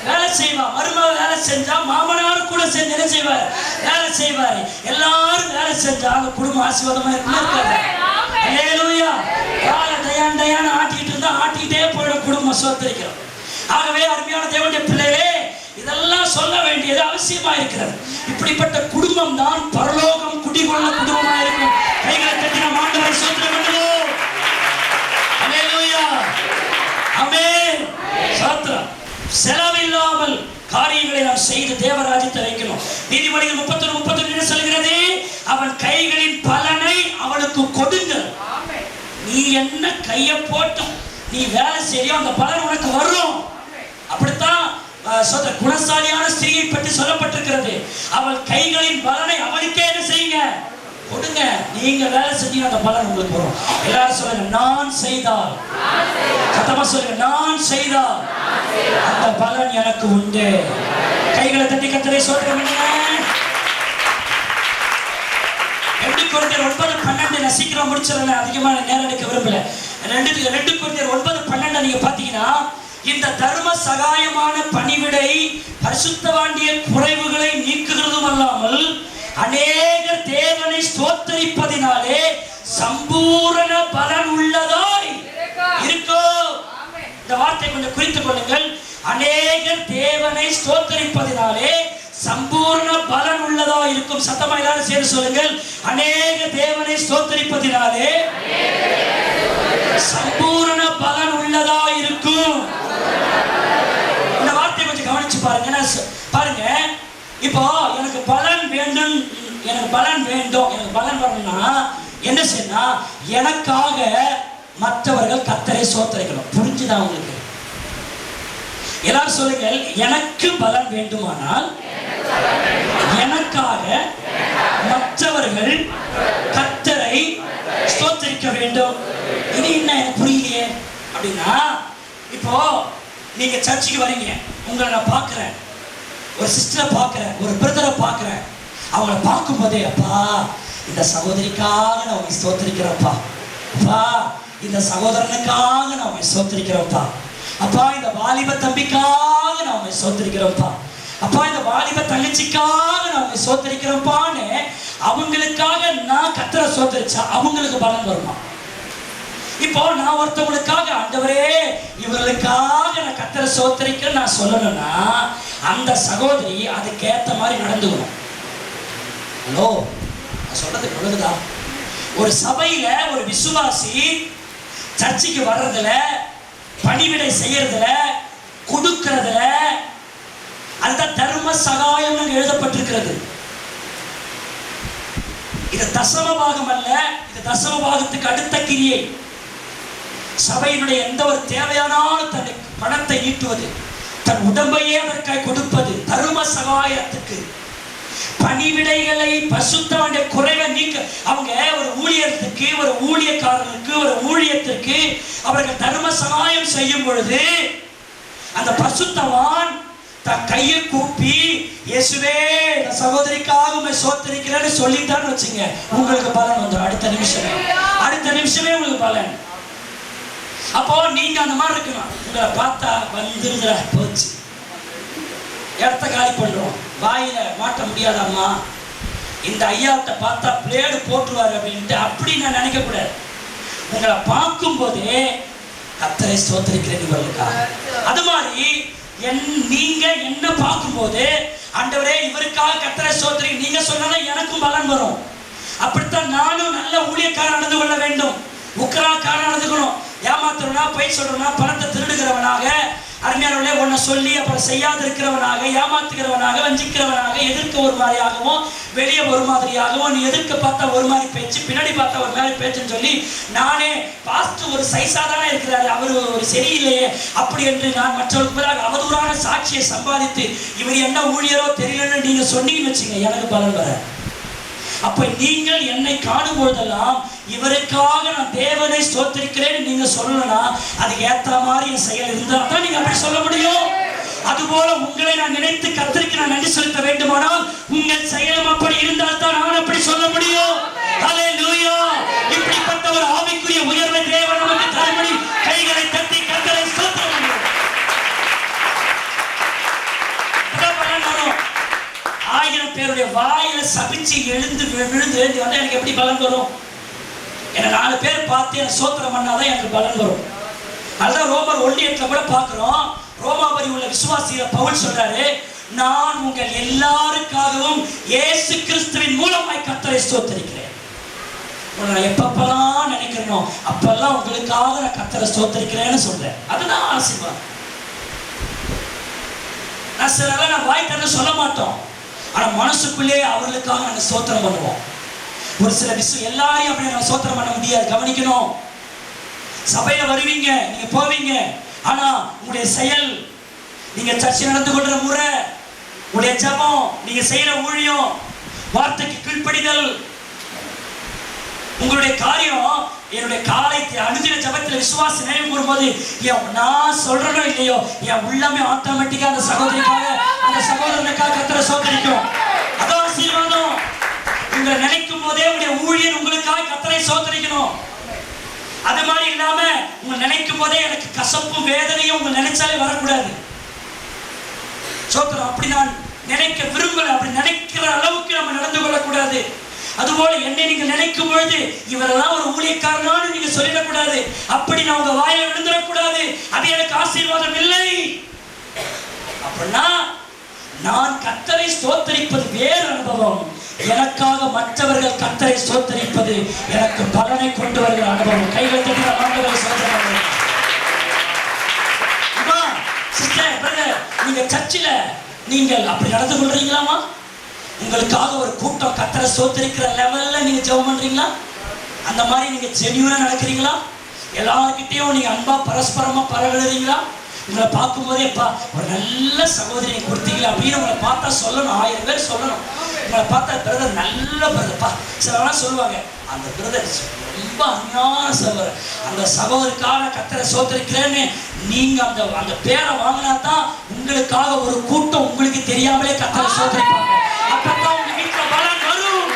வேலை செய்வான். மருமகள் வேலை செஞ்சா மாமனாரும் கூட சேர்ந்து என்ன செய்வார்? வேலை செய்வாரு. எல்லாரும் வேலை செஞ்சா அந்த குடும்பம் ஆசீர்வாதமா இருக்காது. அல்லேலூயா. கால டயான் ஆட்டிக்கிட்டு இருந்தா ஆட்டிக்கிட்டே போயிடும் குடும்பம். சோத்தரிக்கிறோம். ஆகவே அருமையான தேவனுடைய பிள்ளைகளே, இதெல்லாம் சொல்ல வேண்டியது அவசியமா இருக்கிறது. இப்படிப்பட்ட குடும்பம் தான் பரலோகம் குடிகொள்ள குடும்பமா இருக்கும். கைகளை தட்டி நாம் ஆண்டவரை ஸ்தோத்திரம் பண்ணுவோம். அல்லேலூயா. ஆமென். ஸ்தோத்திரம். செலவில்லாமல் காரியங்களை நாம் செய்து தேவராஜ்யத்தை வைக்கணும். நீதிமொழிகள் 31:31 சொல்கிறது, அவன் கைகளின் பலனை அவனுக்கு கொடுங்கள். நீ என்ன கையை போட்டும் நீ வேலை செய்யோ அந்த பலன் உனக்கு வரும். அப்படித்தான் குணசாலியான ஸ்திரீயை பற்றி சொல்லப்பட்டிருக்கிறது. அவள் கைகளின் பலனை அவளுக்கே என்ன செய்யுங்க? கொடுங்க. நீங்க வேலை செஞ்சீங்க அந்த பலன் உங்களுக்கு வரும். எல்லாரும் சொல்லுங்க, நான் செய்தால். சத்தமா சொல்லுங்க, நான் செய்தால் அந்த பலன் எனக்கு உண்டு. கைகளை தட்டி கர்த்தரை ஸ்தோத்திரம் பண்ணுங்க. 2 கொரிந்தியர் 9:12 நான் சீக்கிரம் முடிச்சிடறேன், அதிகமா நேரம் எடுக்க விரும்பல. 2 கொரிந்தியர் 9:12 நீங்க பாத்தீங்கன்னா, இந்த தர்ம சகாயமான பணிவிடை பரிசுத்தவாண்டிய குறைவுகளை நீக்குகிறதும் அல்லாமல் அநேக தேவனை ஸ்தோத்தரிப்பதினாலே சம்பூரண பலன் உள்ளதாய் இருக்கும். இந்த வார்த்தை கொஞ்சம் குறித்துக் கொள்ளுங்கள். அநேக தேவனை ஸ்தோத்தரிப்பதினாலே சம்பூர்ண பலன் உள்ளதா இருக்கும். சத்தமா எல்லாரும் சேர்ந்து சொல்லுங்கள், அநேக தேவனை ஸ்தோத்தரிப்பதினாலே சம்பூர்ண பலன் உள்ளதா இருக்கும். இந்த வார்த்தை கொஞ்சம் கவனிச்சு பாருங்க. பாருங்க, இப்போ எனக்கு பலன் வேண்டும், எனக்கு பலன் வேண்டும், எனக்கு பலன் வரணும்னா என்ன செய்யணும்? எனக்காக மற்றவர்கள் கர்த்தரை ஸ்தோத்தரிக்கணும். புரிஞ்சுதா உங்களுக்கு? எல்லாரும் சொல்லுங்கள், எனக்கு பலன் வேண்டுமானால் எனக்காக மற்றவர்கள் கர்த்தரை ஸ்தோத்தரிக்க வேண்டும். இது என்ன எனக்கு புரியலையே அப்படின்னா, இப்போ நீங்க சர்ச்சுக்கு வரீங்க, உங்களை நான் பார்க்கிறேன், ஒரு சிஸ்டரை பார்க்கிறேன், ஒரு பிரதரை பார்க்கிறேன். அவங்கள பார்க்கும் போதே, அப்பா இந்த சகோதரிக்காக நான் உங்களை ஸ்தோத்தரிக்கிறேன்ப்பா, அப்பா இந்த சகோதரனுக்காக நான் உங்களை ஸ்தோத்தரிக்கிறேன்ப்பா, அப்பா இந்த வாலிப தம்பிக்காக நான் உங்களை ஸ்தோத்தரிக்கிறேன்ப்பா, அப்பா இந்த வாலிப தங்கச்சிக்காக நான் சோத்தரிக்கிறப்பான்னு அவங்களுக்காக நான் கர்த்தரை சோத்தரிச்சா அவங்களுக்கு பலன் வருமா? இப்போ நான் ஒருத்தவங்களுக்காக ஆண்டவரே இவர்களுக்காக நான் கர்த்தரை சோத்தரிக்கிறேன் நான் சொல்லணும்னா அந்த சகோதரி அதுக்கேற்ற மாதிரி நடந்துக்கணும். ஹலோ, நான் சொல்றது பொழுதுதா? ஒரு சபையில ஒரு விசுவாசி சர்ச்சைக்கு வர்றதுல, பணிவிடை செய்யறதுல, கொடுக்கறதுல, அதுதான் தர்ம சகாயம் எழுதப்பட்டிருக்கிறது. இது தசம பாகம் அல்ல, இது தசம பாகத்துக்கு அடுத்த கிரியை. சபையினுடைய எந்த ஒரு தேவையானாலும் தன் பணத்தை ஈட்டுவது, தன் உடம்பையே அதற்காக கொடுப்பது, தர்ம சகாயத்துக்கு. பணிவிடைகளை பசுத்தவனுடைய குறைவை நீக்க அவங்க ஒரு ஊழியத்துக்கு, ஒரு ஊழியக்காரனுக்கு, ஒரு ஊழியத்திற்கு அவர்கள் தர்ம சகாயம் செய்யும் பொழுது அந்த பசுத்தவான் தன் கையை கூப்பி இயேசுவே இந்த சகோதரிக்காக சோத்தரிக்கிறேன்னு சொல்லிட்டான்னு வச்சுங்க, உங்களுக்கு பலன் வந்துடும். அடுத்த நிமிஷமே உங்களுக்கு பலன். அப்போ நீங்க அந்த மாதிரி இருக்கணும். உங்களை பார்த்தா வந்துருங்கிற போச்சு, இடத்த காலி பண்றோம், வாயில மாட்ட முடியாதாம்மா, இந்த ஐயாவிட்ட பார்த்தா பிளேடு போட்டுருவாரு அப்படின்ட்டு அப்படி நான் நினைக்க கூடாது. உங்களை பார்க்கும் போதே கர்த்தரை ஸ்தோத்திரிக்கிறேன். அது மாதிரி நீங்க என்ன பார்க்கும்போது ஆண்டவரே இவருக்காக கர்த்தரை ஸ்தோத்திரி நீங்க சொன்னதான் எனக்கும் பலன் வரும். அப்படித்தான் நானும் நல்ல ஊழியக்காரன் நடந்து கொள்ள வேண்டும், உக்கராக்காரன் நடந்துக்கணும். ஏமாத்துறவனா, பொய் சொல்றவனா, பணத்தை திருடுகிறவனாக, அருமையானவர்களே ஒன்ன சொல்லி அப்புறம் செய்யாது இருக்கிறவனாக, ஏமாத்துகிறவனாக, வஞ்சிக்கிறவனாக, எதிர்க்க ஒரு மாதிரியாகவும் வெளியே ஒரு மாதிரியாகவும், நீ எதிர்க்க பார்த்தா ஒரு மாதிரி பேச்சு, பின்னாடி பார்த்தா ஒரு மாதிரி பேச்சுன்னு சொல்லி நானே பாஸ்டர் ஒரு சைஸா தானே இருக்கிறாரு, அவர் ஒரு சரியில்லையே அப்படி என்று நான் மற்றவர்களுக்கு அவதூறான சாட்சியை சம்பாதித்து இவர் என்ன ஊழியரோ தெரியலன்னு நீங்க சொன்னீங்கன்னு வச்சுங்க, எனக்கு பலன் வர. அப்ப நீங்கள் என்னை காணும் பொழுதெல்லாம் இவருக்காக நான் தேவனை ஸ்தோத்திரிக்கிறேன் நீங்க சொல்லலாம், அதுக்கு ஏற்ற மாதிரி என் செயல் இருந்தால் தான் நீங்க அப்படி சொல்ல முடியும். அதுபோல உங்களை நான் நினைத்து கர்த்தருக்கு நான் நன்றி செலுத்த வேண்டுமானால் உங்கள் செயலும் அப்படி இருந்தால் தான் நான் அப்படி சொல்ல முடியும். ஹல்லேலூயா! இப்படிப்பட்ட ஒரு ஆவிக்குரிய உயர்வை தேவன் நமக்கு தரும்படி கைகளை தட்டி கர்த்தரை ஸ்தோத்திரம் பண்ணுவோம். 1000 பேருடைய வாயில சபிச்சு எழுந்து விழுந்து வந்தா எனக்கு எப்படி பலன் வரும்? என்ன 4 பேர் பார்த்து என்ன சோத்திரம் பண்ணாதான் எனக்கு பலன் வரும். அதுதான் ரோமர் 1:8 கூட பார்க்கிறோம். ரோமாபுரி உள்ள விசுவாசிகளை பவுல் சொல்றாரு, நான் உங்கள் எல்லாருக்காகவும் இயேசு கிறிஸ்துவின் மூலமாய் கர்த்தரை ஸ்தோத்திரிக்கிறேன். நான் எப்பப்பெல்லாம் நினைக்கிறேனோ அப்பெல்லாம் உங்களுக்காக நான் கர்த்தரை ஸ்தோத்திரிக்கிறேன்னு சொல்றேன். அதுதான் ஆசீர்வாதம். நான் சில நான் வாய் தர சொல்ல மாட்டோம், ஆனா மனசுக்குள்ளே அவர்களுக்காக நாங்க ஸ்தோத்திரம் பண்ணுவோம். ஒரு சில விஷயம் எல்லாரையும் அப்படி நம்ம ஸ்தோத்திரம் பண்ண முடியாது, கவனிக்கணும். சபையில வருவீங்க, நீங்க போவீங்க, ஆனா உங்களுடைய செயல், நீங்க சர்ச்சை நடந்து கொள்ற முறை, உங்களுடைய ஜெபம், நீங்க செய்யற ஊழியம், வார்த்தைக்கு கீழ்ப்படிதல், உங்களுடைய காரியம், என்னுடைய காலை அனுதின ஜெபத்தில் விசுவாச நினைவு கூறும்போது நான் சொல்றனோ இல்லையோ என் உள்ளமே ஆட்டோமேட்டிக்கா அந்த சகோதரிக்காக, அந்த சகோதரனுக்காக கர்த்தரை ஸ்தோத்திரிக்கும். அதான் ஆசீர்வாதம். உங்களை நினைக்கும் போதே உங்களுடைய ஊழியர் உங்களுக்காக கர்த்தரை ஸ்தோத்திரிக்கணும். அது மாதிரி இல்லாம உங்களை நினைக்கும் போதே எனக்கு கசப்பும் வேதனையும் உங்களை நினைச்சாலே வரக்கூடாது. ஸ்தோத்திரம். அப்படி நான் நினைக்க விரும்பல, அப்படி நினைக்கிற அளவுக்கு நம்ம நடந்து கொள்ளக்கூடாது. அதுபோல என்னை நீங்க நினைக்கும் பொழுது இவரெல்லாம் ஒரு ஊழியக்காரனான்னு நீங்க சொல்லிடக்கூடாது, அப்படி நான் உங்க வாயில விழுந்துடக்கூடாது. அது எனக்கு ஆசீர்வாதம் இல்லை. அப்படின்னா நான் கர்த்தரை ஸ்தோத்திரிப்பது வேறு அனுபவம், எனக்காக மற்றவர்கள் கர்த்தரை ஸ்தோத்திரிப்பது எனக்கு பலனை கொண்டு வருகிற அனுபவம். கைகளை தட்டி ஆண்டவரை ஸ்தோத்திரம். சிஸ்டர், பிரதர், நீங்க சர்ச்சில் நீங்கள் அப்படி நடந்து கொள்றீங்களாமா? உங்களுக்காக ஒரு கூட்டம் கர்த்தரை ஸ்தோத்திரிக்கிற லெவல்ல நீங்க ஜெபம் பண்றீங்களா? அந்த மாதிரி நீங்க ஜெனியூனா நடக்கிறீங்களா? எல்லார்கிட்டையும் நீங்க அன்பா பரஸ்பரமா பரவழுறீங்களா? உங்களை பார்க்கும் போதே ஒரு நல்ல சகோதரியை கொடுத்தீங்களா அப்படின்னு உங்களை பார்த்தா சொல்லணும். 1000 பேர் சொல்லணும். உங்களை பார்த்தா பிரதர் நல்ல பிரதர்ப்பா. சிலவெல்லாம் சொல்லுவாங்க, அந்த பிரதர் ரொம்ப அருமையான சகோதரர், அந்த சகோதரிக்காக கர்த்தரை ஸ்தோத்திரிக்கிறேன்னு நீங்க அந்த பேரை வாங்கினா தான் உங்களுக்காக ஒரு கூட்டம் உங்களுக்கு தெரியாமலே கர்த்தரை ஸ்தோத்திரிப்பாங்க. அப்பதான் உங்க வீட்டுல பலன் வரும்.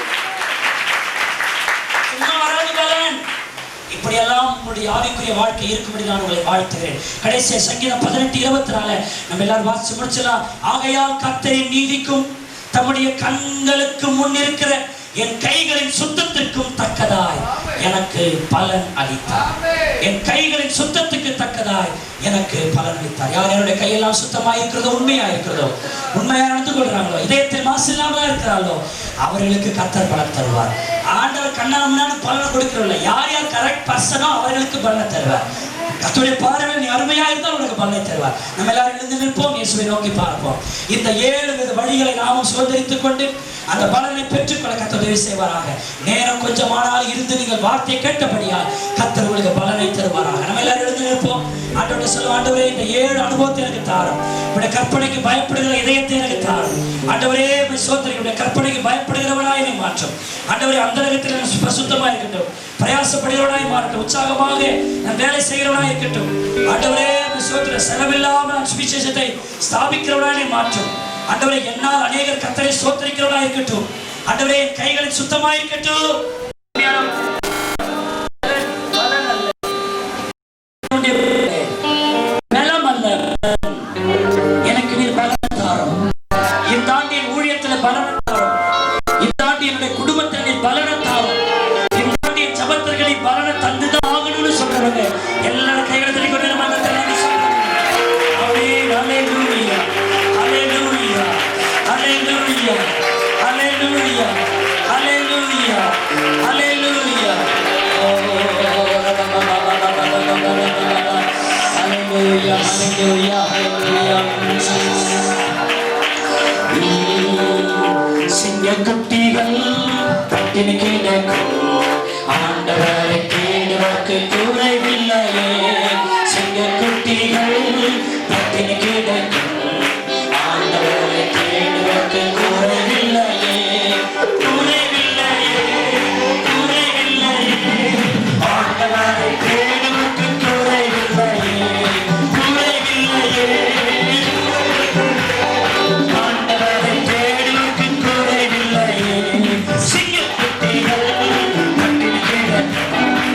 சும்மா வராது பலன். இப்படி அப்படியெல்லாம் உங்களுடைய ஆவிக்குரிய வாழ்க்கை இருக்கும்படி நான் உங்களை வாழ்த்துகிறேன். கடைசியா சங்கீதம் 18:24 நம்ம எல்லாரும் வாசிச்சு முடிச்சலாம். ஆகையால் கர்த்தரின் நீதிக்கும் தம்முடைய கண்களுக்கு முன் இருக்கிற என் கைகளின் சுத்தத்திற்கும் தக்கதாய் எனக்கு பலன் அளித்தார். என் கைகளின் சுத்தத்துக்கு தக்கதாய் எனக்கு பலன் அளித்தார். யார் என்னுடைய கையெல்லாம் சுத்தமா இருக்கிறதோ, உண்மையா இருக்கிறதோ, உண்மையா நடந்து கொள்றாங்களோ, இதயத்தில் மாசு இல்லாம இருக்கிறாங்களோ, அவர்களுக்கு கர்த்தர் பலன் தருவார். ஆண்டவர் கண்ணாமண்ணான்னு பலனை கொடுக்கிறோம்ல, யார் யார் கரெக்ட் பர்சனோ அவர்களுக்கு பலனை தருவார். கர்த்தருடைய பார்வையில் நீ அருமையா இருந்தால் உனக்கு பலனை தருவார். நம்ம எல்லாரும் எழுந்து நிற்போம், இயேசுவை நோக்கி பார்ப்போம். இந்த 7 வித வழிகளை நாமும் சுதந்திரித்துக் கொண்டு அந்த பலனை பெற்றுக்கொள்ள கர்த்தர் உதவி செய்வாராக. நேரம் கொஞ்சமானால் இருந்து நீங்கள் வார்த்தையை கேட்டபடியால் கர்த்தர் உங்களுக்கு பலனை தருவாராக. நம்ம எல்லாரும் எழுந்து நிற்போம். ஆண்டவரே சொல்லுவோம், ஆண்டவரே இந்த 7 அனுபவத்தை எனக்கு தாரும். உடைய கற்பனைக்கு பயப்படுகிற இதயத்தை எனக்கு தாரும். ஆண்டவரே சோதரியுடைய கற்பனைக்கு பயப்படுகிறவனாய் என்னை மாற்றும். ஆண்டவரே அந்தரங்கத்தில் பிரசுத்தமா இருக்கட்டும், பிரயாசப்படுகிறவனாய் மாறட்டும், உற்சாகமாக நான் வேலை செய்கிறவனாய் இருக்கட்டும். ஆண்டவரே சோதர செலவில்லாமல் நான் சுவிசேஷத்தை ஸ்தாபிக்கிறவனாய் மாற்றும். ஆண்டவரே என்னால் அநேகர் கர்த்தரை ஸ்தோத்திரிக்கிறவனாய் இருக்கட்டும். ஆண்டவரே என் கைகளில் சுத்தமாய் இருக்கட்டும். எனக்கு நீர் பலன் தாரும். இந்த ஆண்டு என் ஊழியத்தில் பலன் தாரும். இந்த ஆண்டு என்னுடைய குடும்பத்தில் நீர் பலனை தாரும். இந்த ஆண்டு என் ஜபத்தர்களை பலனை தந்துதான் ஆகணும்னு சொல்றவங்க எல்லாரும் கைகளை தள்ளி கொண்டு சிங்கக்குட்டிகள் பட்டினி கிடக்கும், ஆண்டவரை தேடுவதற்கு குறைவில்லையே. சிங்கக்குட்டிகள் பட்டினி கிடக்கும், ஆண்டவரை தேடுவதற்கு குறைவில்லையே. குறைவில்லையே, குறைவில்லையே, ஆண்டவரை தேடுவதற்கு குறைவில்லையே. குறைவில்லையே, ஆண்டவரை தேடுவதற்கு குறைவில்லையே. சிங்கக்குட்டிகள் பட்டினி கிடக்கும்,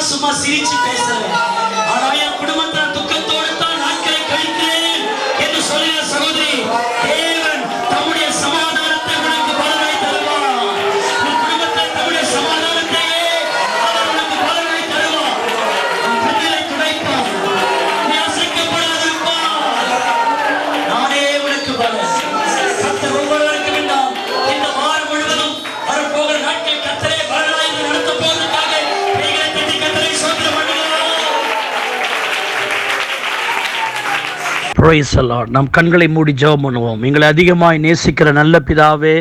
நான் சும்மா சிரிச்சு பேசுறேன். ஆனா என் குடும்பத்தை துக்கத்தோடு தான் நாட்களை கழிக்கிறேன் என்று சொல்லுகிற சகோதரி, தேவன் தம்முடைய சமாதானத்தை உனக்கு பலனாய் தருவார். உன் குடும்பத்தை தம்முடைய சமாதானத்தையே அவர் உனக்கு பலனாய் தருவார். உன் கண்ணீரை துடைப்பார். நீ அசைக்கப்படாதிருப்பார். நானே உனக்கு பலன். கர்த்தர் ஒவ்வொருவருக்கும் இந்த வாரம் முழுவதும் வரப்போகிற நாட்கள் கர்த்தரே பலனாய் நடத்த போவதற்காக கைகளை தட்டி கர்த்தரை ஸ்தோத்திரம் பண்ணுகிறோம். Praise the Lord. நாம் கண்களை மூடி ஜெபம் பண்ணுவோம். எங்களை அதிகமாய் நேசிக்கிற நல்ல பிதாவே,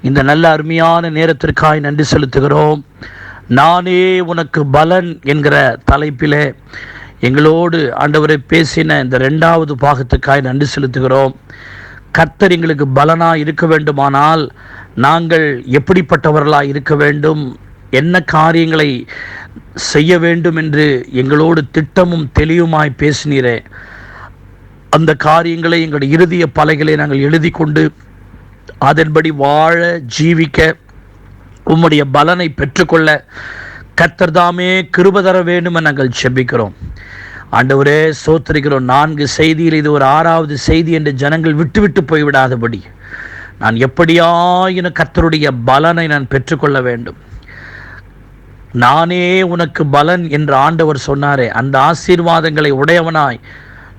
இந்த நல்ல அருமையான நேரத்திற்காய் நன்றி செலுத்துகிறோம். நானே உனக்கு பலன் என்கிற தலைப்பிலே எங்களோடு ஆண்டவரை பேசின இந்த 2வது பாகத்துக்காய் நன்றி செலுத்துகிறோம். கர்த்தர் எங்களுக்கு பலனாய் இருக்க வேண்டுமானால் நாங்கள் எப்படிப்பட்டவர்களாய் இருக்க வேண்டும், என்ன காரியங்களை செய்ய வேண்டும் என்று எங்களோடு திட்டமும் தெளிவுமாய் பேசினீரே. அந்த காரியங்களை எங்களுடைய இறுதிய பலகைகளை நாங்கள் எழுதி கொண்டு அதன்படி வாழ ஜீவிக்க உம்முடைய பலனை பெற்றுக்கொள்ள கர்த்தர் தாமே கிருபை தர வேண்டும் என நாங்கள் ஜெபிக்கிறோம். ஆண்டவரே ஸ்தோத்திரிக்கிறோம். 4 செய்தியில் இது ஒரு 6வது செய்தி என்று ஜனங்கள் விட்டு போய்விடாதபடி நான் எப்படியாயினும் கர்த்தருடைய பலனை நான் பெற்றுக்கொள்ள வேண்டும். நானே உனக்கு பலன் என்று ஆண்டவர் சொன்னாரே, அந்த ஆசீர்வாதங்களை உடையவனாய்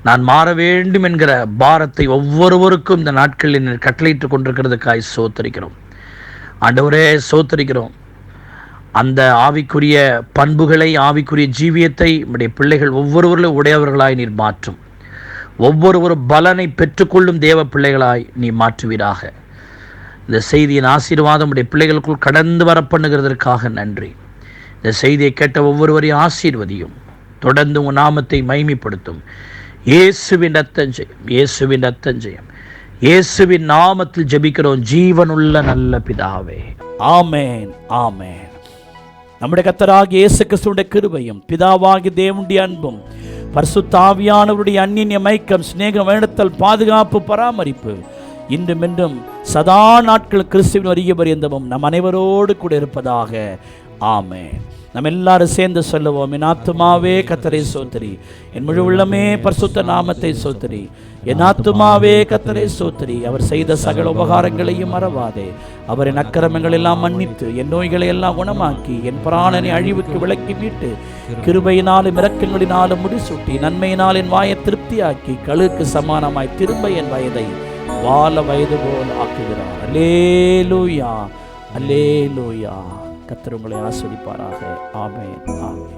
நான் மாற வேண்டும் என்கிற பாரத்தை ஒவ்வொருவருக்கும் இந்த நாட்களில் கட்டளையிட்டு கொண்டிருக்கிறதுக்காய் ஸ்தோத்திரிக்கிறோம். ஆண்டவரே ஸ்தோத்திரிக்கிறோம். அந்த ஆவிக்குரிய பண்புகளை, ஆவிக்குரிய ஜீவியத்தை நம்முடைய பிள்ளைகள் ஒவ்வொருவர்களும் உடையவர்களாய் நீர் மாற்றும். ஒவ்வொருவரும் பலனை பெற்றுக்கொள்ளும் தேவ பிள்ளைகளாய் நீ மாற்றுவீராக. இந்த செய்தியின் ஆசீர்வாதம் உடைய பிள்ளைகளுக்குள் கடந்து வர பண்ணுகிறதற்காக நன்றி. இந்த செய்தியை கேட்ட ஒவ்வொருவரையும் ஆசீர்வதியும். தொடர்ந்து உன் நாமத்தை மகிமைப்படுத்தும். இயேசுவின் ரத்தம் ஜெயம், இயேசுவின் ரத்தம் ஜெயம். இயேசுவின் நாமத்தில் ஜெபிக்கிறோம் ஜீவனுள்ள நல்ல பிதாவே. ஆமென், ஆமென். நம்முடைய கர்த்தராகிய இயேசு கிறிஸ்துவின் கிருபையும் பிதாவாகிய தேவனுடைய அன்பும் பரிசுத்த ஆவியானவருடைய அந்நிய ஐக்கியம், சிநேகம், வேண்டத்தல், பாதுகாப்பு, பராமரிப்பு இன்றும் என்றும் சதா நாட்கள் கிறிஸ்துவின் வருகை பரியந்தமும் நம் அனைவரோடு கூட இருப்பதாக. ஆமென். நம்ம எல்லாரும் சேர்ந்து சொல்லுவோம். என் ஆத்துமாவே கர்த்தரை ஸ்தோத்திரி, என் முழு உள்ளமே பரிசுத்த நாமத்தை ஸ்தோத்திரி. என் ஆத்துமாவே கர்த்தரை ஸ்தோத்திரி, அவர் செய்த சகல உபகாரங்களையும் மறவாதே. அவர் என் அக்கிரமங்கள் எல்லாம் மன்னித்து, என் நோய்களை எல்லாம் குணமாக்கி, என் பிராணனை அழிவுக்கு விலக்கி மீட்டு, கிருபையினாலும் இரக்கங்களினாலும் முடிசூட்டி, நன்மையினால் என் வாயை திருப்தியாக்கி, கழுக்கு சமானமாய் திரும்ப என் வயதை வால வயது போல் ஆக்குகிறார். அல்லேலூயா, அல்லேலூயா. கர்த்தர் உங்களை ஆசீர்வதிப்பாராக. ஆமென், ஆமென்.